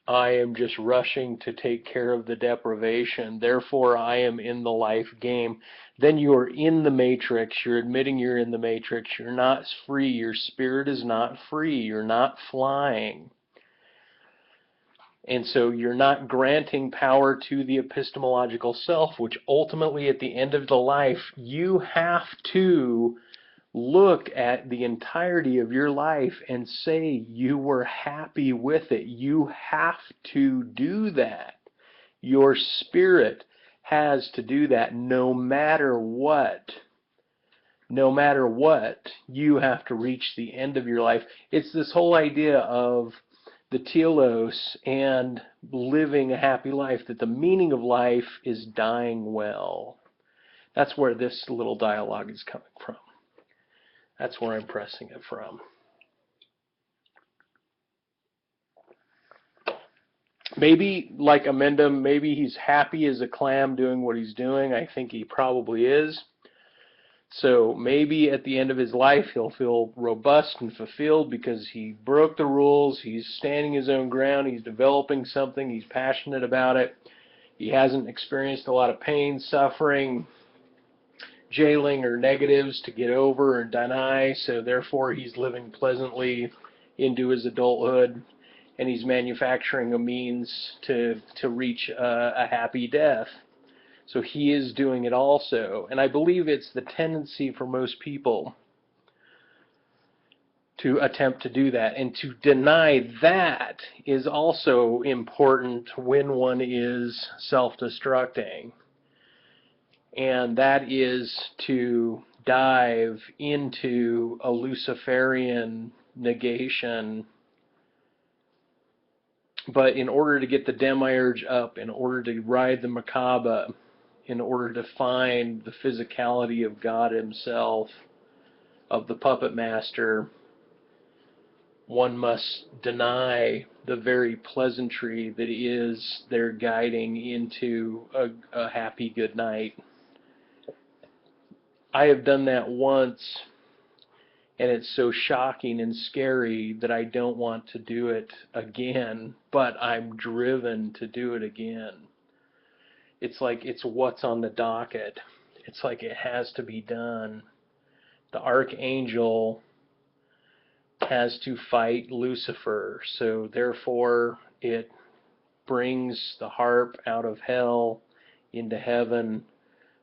I am just rushing to take care of the deprivation, therefore I am in the life game. Then you are in the matrix, you're admitting you're in the matrix, you're not free, your spirit is not free, you're not flying. And so you're not granting power to the epistemological self, which ultimately at the end of the life, you have to look at the entirety of your life and say you were happy with it. You have to do that. Your spirit has to do that no matter what. No matter what, you have to reach the end of your life. It's this whole idea of the telos and living a happy life, that the meaning of life is dying well. That's where this little dialogue is coming from. That's where I'm pressing it from. Maybe, like Amendum, maybe he's happy as a clam doing what he's doing. I think he probably is. So maybe at the end of his life he'll feel robust and fulfilled because he broke the rules, he's standing his own ground, he's developing something, he's passionate about it, he hasn't experienced a lot of pain, suffering, jailing, or negatives to get over and deny, so therefore he's living pleasantly into his adulthood, and he's manufacturing a means to reach a happy death. So he is doing it also. And I believe it's the tendency for most people to attempt to do that. And to deny that is also important when one is self-destructing. And that is to dive into a Luciferian negation. But in order to get the Demiurge up, in order to ride the Merkaba, in order to find the physicality of God himself, of the puppet master, one must deny the very pleasantry that is their guiding into a happy good night. I have done that once, and it's so shocking and scary that I don't want to do it again, but I'm driven to do it again. It's like it's what's on the docket. It's like it has to be done. The archangel has to fight Lucifer, so therefore It brings the harp out of hell into heaven,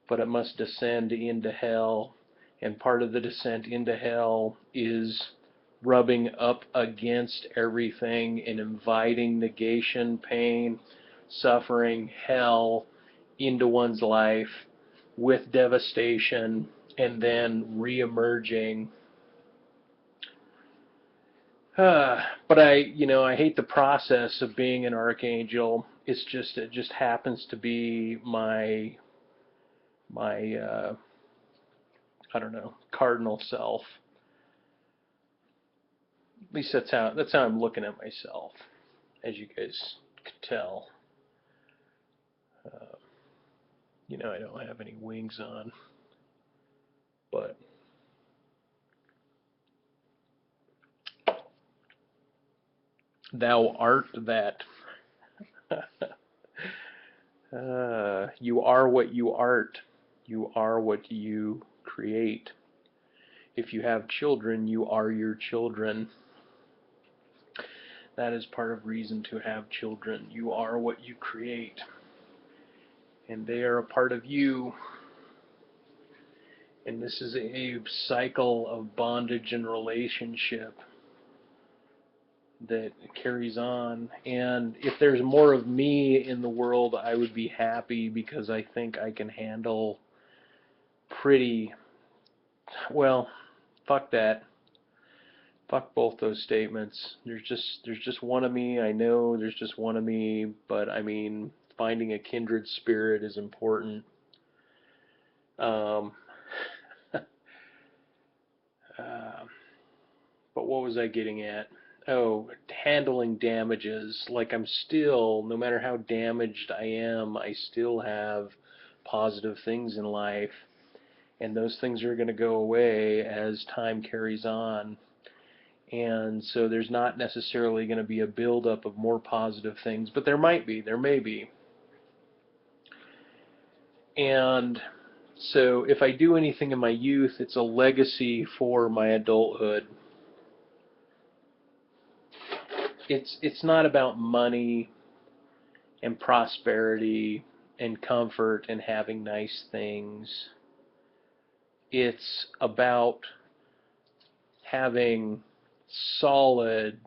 but it must descend into hell. And part of the descent into hell is rubbing up against everything and inviting negation, pain, suffering, hell into one's life with devastation, and then re-emerging. But I hate the process of being an archangel. It just happens to be my I don't know, cardinal self. At least that's how I'm looking at myself, as you guys can tell. I don't have any wings on, but thou art that. You are what you art. You are what you create. If you have children, you are your children. That is part of reason to have children. You are what you create. And they are a part of you. And this is a cycle of bondage and relationship that carries on. And if there's more of me in the world, I would be happy, because I think I can handle well, fuck that. Fuck both those statements. There's just one of me. I know there's just one of me, but I mean, finding a kindred spirit is important. But what was I getting at? Oh, handling damages. Like, I'm still, no matter how damaged I am, I still have positive things in life. And those things are going to go away as time carries on. And so there's not necessarily going to be a buildup of more positive things, but there may be. And so if I do anything in my youth, it's a legacy for my adulthood. It's not about money and prosperity and comfort and having nice things. It's about having solid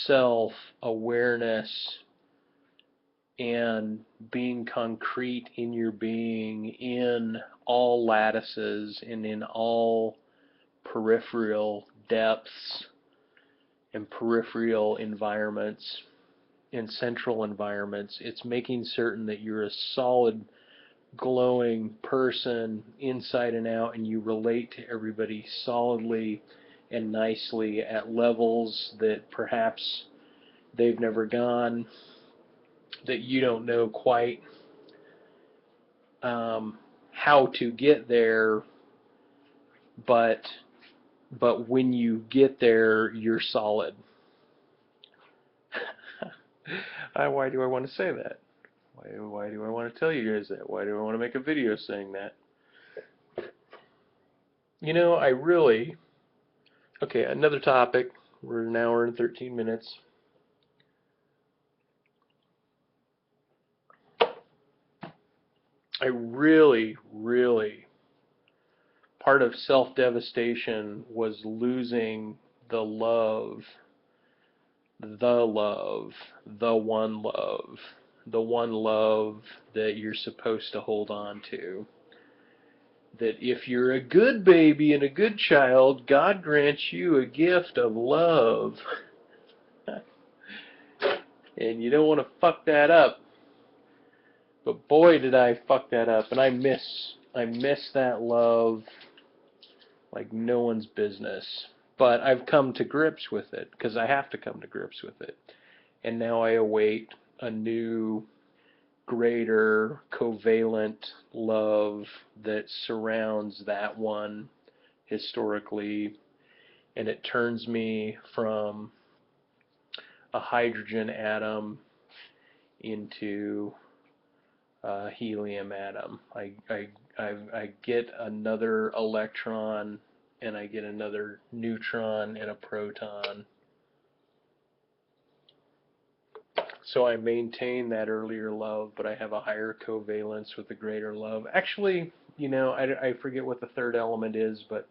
self-awareness and being concrete in your being in all lattices and in all peripheral depths and peripheral environments and central environments. It's making certain that you're a solid, glowing person inside and out, and you relate to everybody solidly and nicely at levels that perhaps they've never gone, that you don't know quite how to get there, but when you get there, you're solid. Why do I want to say that? Why do I want to tell you guys that? Why do I want to make a video saying that? Okay, another topic. We're an hour and 13 minutes. I really, part of self-devastation was losing the love, the one love that you're supposed to hold on to. That if you're a good baby and a good child, God grants you a gift of love. And you don't want to fuck that up. But boy, did I fuck that up. And I miss that love like no one's business. But I've come to grips with it, because I have to come to grips with it. And now I await a new, greater, covalent love that surrounds that one historically, and it turns me from a hydrogen atom into a helium atom. I get another electron, and I get another neutron and a proton. So I maintain that earlier love, but I have a higher covalence with the greater love. Actually, I forget what the third element is, but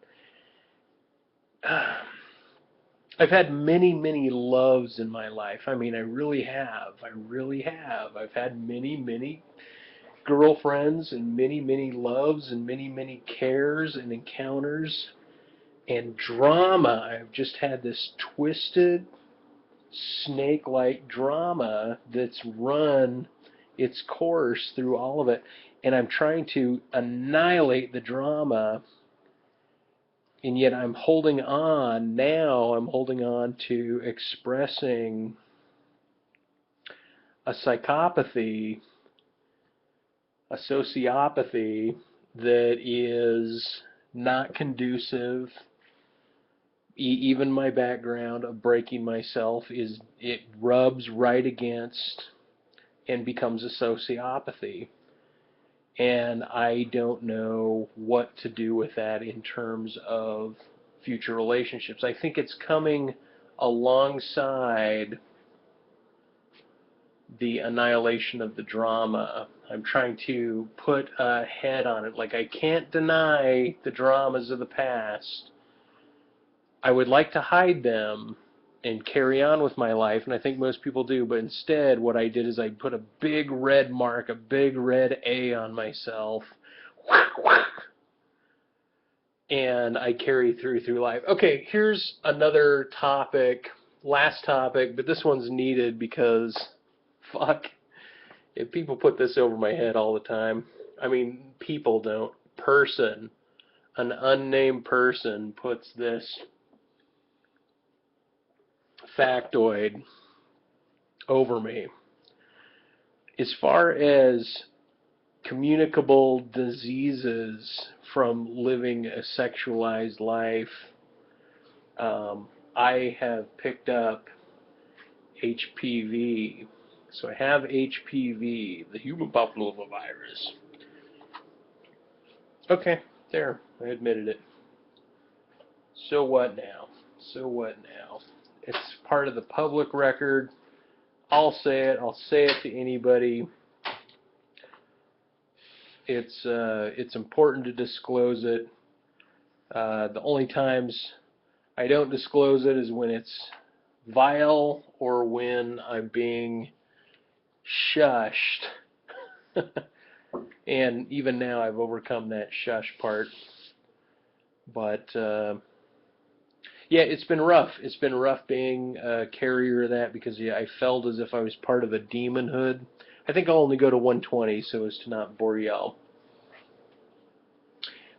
I've had many, many loves in my life. I mean, I really have. I really have. I've had many, many girlfriends and many, many loves and many, many cares and encounters and drama. I've just had this twisted, snake-like drama that's run its course through all of it. And I'm trying to annihilate the drama, and yet I'm holding on now. I'm holding on to expressing a psychopathy, a sociopathy that is not conducive. Even my background of breaking myself it rubs right against and becomes a sociopathy. And I don't know what to do with that in terms of future relationships. I think it's coming alongside the annihilation of the drama. I'm trying to put a head on it. Like, I can't deny the dramas of the past. I would like to hide them and carry on with my life, and I think most people do, but instead what I did is I put a big red mark, a big red A on myself, and I carry through life. Okay, here's another topic, last topic, but this one's needed because, fuck, if people put this over my head all the time. I mean, people don't. An unnamed person puts this factoid over me. As far as communicable diseases from living a sexualized life, I have picked up HPV. So I have HPV, the human papillomavirus. Okay, there, I admitted it. So what now? So what now? It's part of the public record. I'll say it. I'll say it to anybody. It's important to disclose it. The only times I don't disclose it is when it's vile or when I'm being shushed. And even now I've overcome that shush part. But yeah, it's been rough. It's been rough being a carrier of that because I felt as if I was part of a demonhood. I think I'll only go to 120 so as to not bore y'all.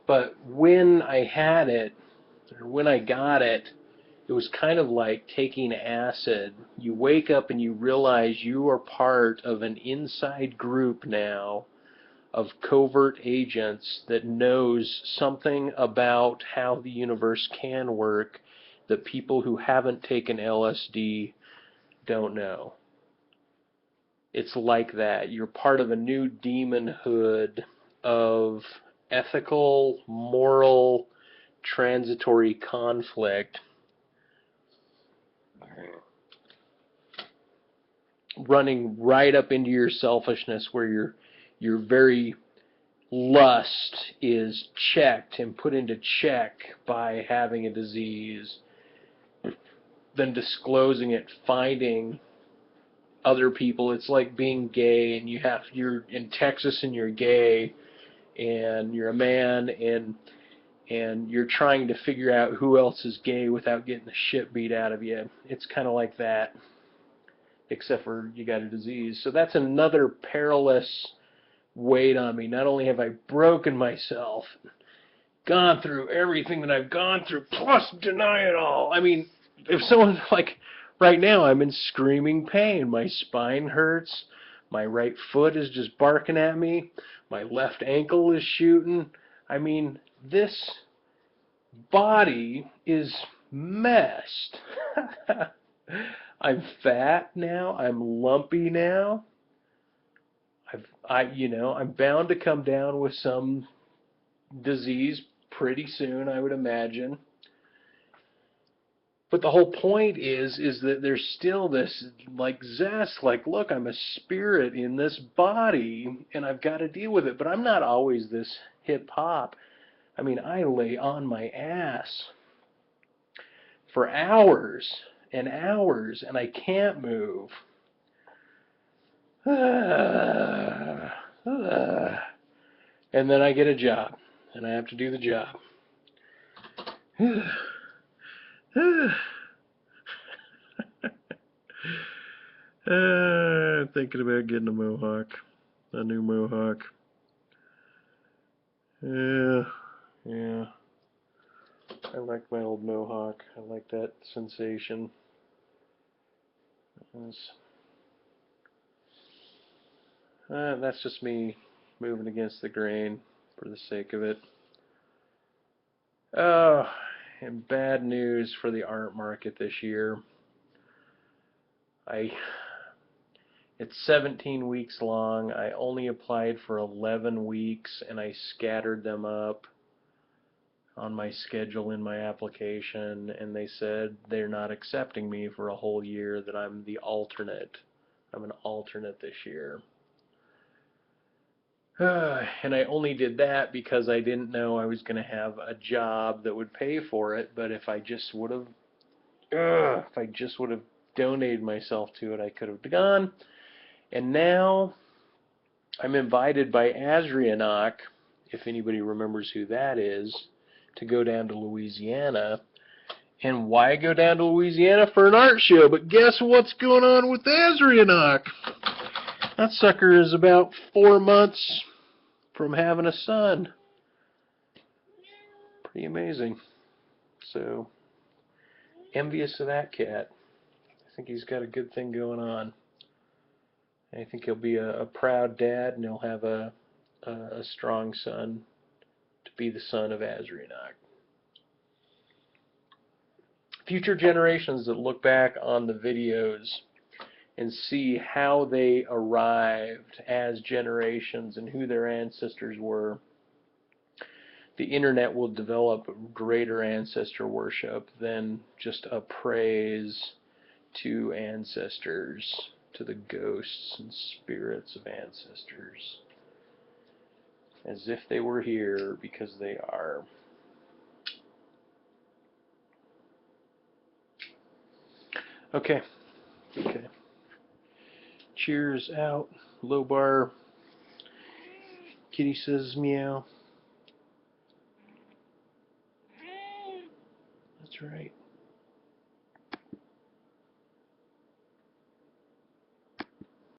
But when I had it, or when I got it, it was kind of like taking acid. You wake up and you realize you are part of an inside group now of covert agents that knows something about how the universe can work that people who haven't taken LSD don't know. It's like that. You're part of a new demonhood of ethical, moral, transitory conflict running right up into your selfishness, where your very lust is checked and put into check by having a disease, then disclosing it, finding other people. It's like being gay, and you're in Texas and you're gay and you're a man, and you're trying to figure out who else is gay without getting the shit beat out of you. It's kind of like that, except for you got a disease. So that's another perilous weight on me. Not only have I broken myself, gone through everything that I've gone through, plus deny it all. I mean, if someone, like, right now I'm in screaming pain. My spine hurts. My right foot is just barking at me. My left ankle is shooting. I mean, this body is messed. I'm fat now. I'm lumpy now. I'm bound to come down with some disease pretty soon, I would imagine. But the whole point is that there's still this like zest, like, look, I'm a spirit in this body and I've got to deal with it. But I'm not always this hip hop. I mean, I lay on my ass for hours and hours and I can't move. And then I get a job and I have to do the job. Thinking about getting a mohawk, a new mohawk. Yeah. I like my old mohawk. I like that sensation. That's just me moving against the grain for the sake of it. Oh, and bad news for the art market this year. It's 17 weeks long. I only applied for 11 weeks and I scattered them up on my schedule in my application, and they said they're not accepting me for a whole year, that I'm the alternate. I'm an alternate this year. And I only did that because I didn't know I was going to have a job that would pay for it, but if I just would have donated myself to it, I could have gone. And now I'm invited by Azrionok, if anybody remembers who that is, to go down to Louisiana. And why go down to Louisiana? For an art show. But guess what's going on with Azrionok? That sucker is about 4 months from having a son. Pretty amazing. So, envious of that cat. I think he's got a good thing going on. I think he'll be a proud dad, and he'll have a strong son to be the son of Azrionok. Future generations that look back on the videos and see how they arrived as generations and who their ancestors were, the internet will develop greater ancestor worship than just a praise to ancestors, to the ghosts and spirits of ancestors, as if they were here, because they are. Okay. Cheers out. Low bar. Kitty says meow. That's right.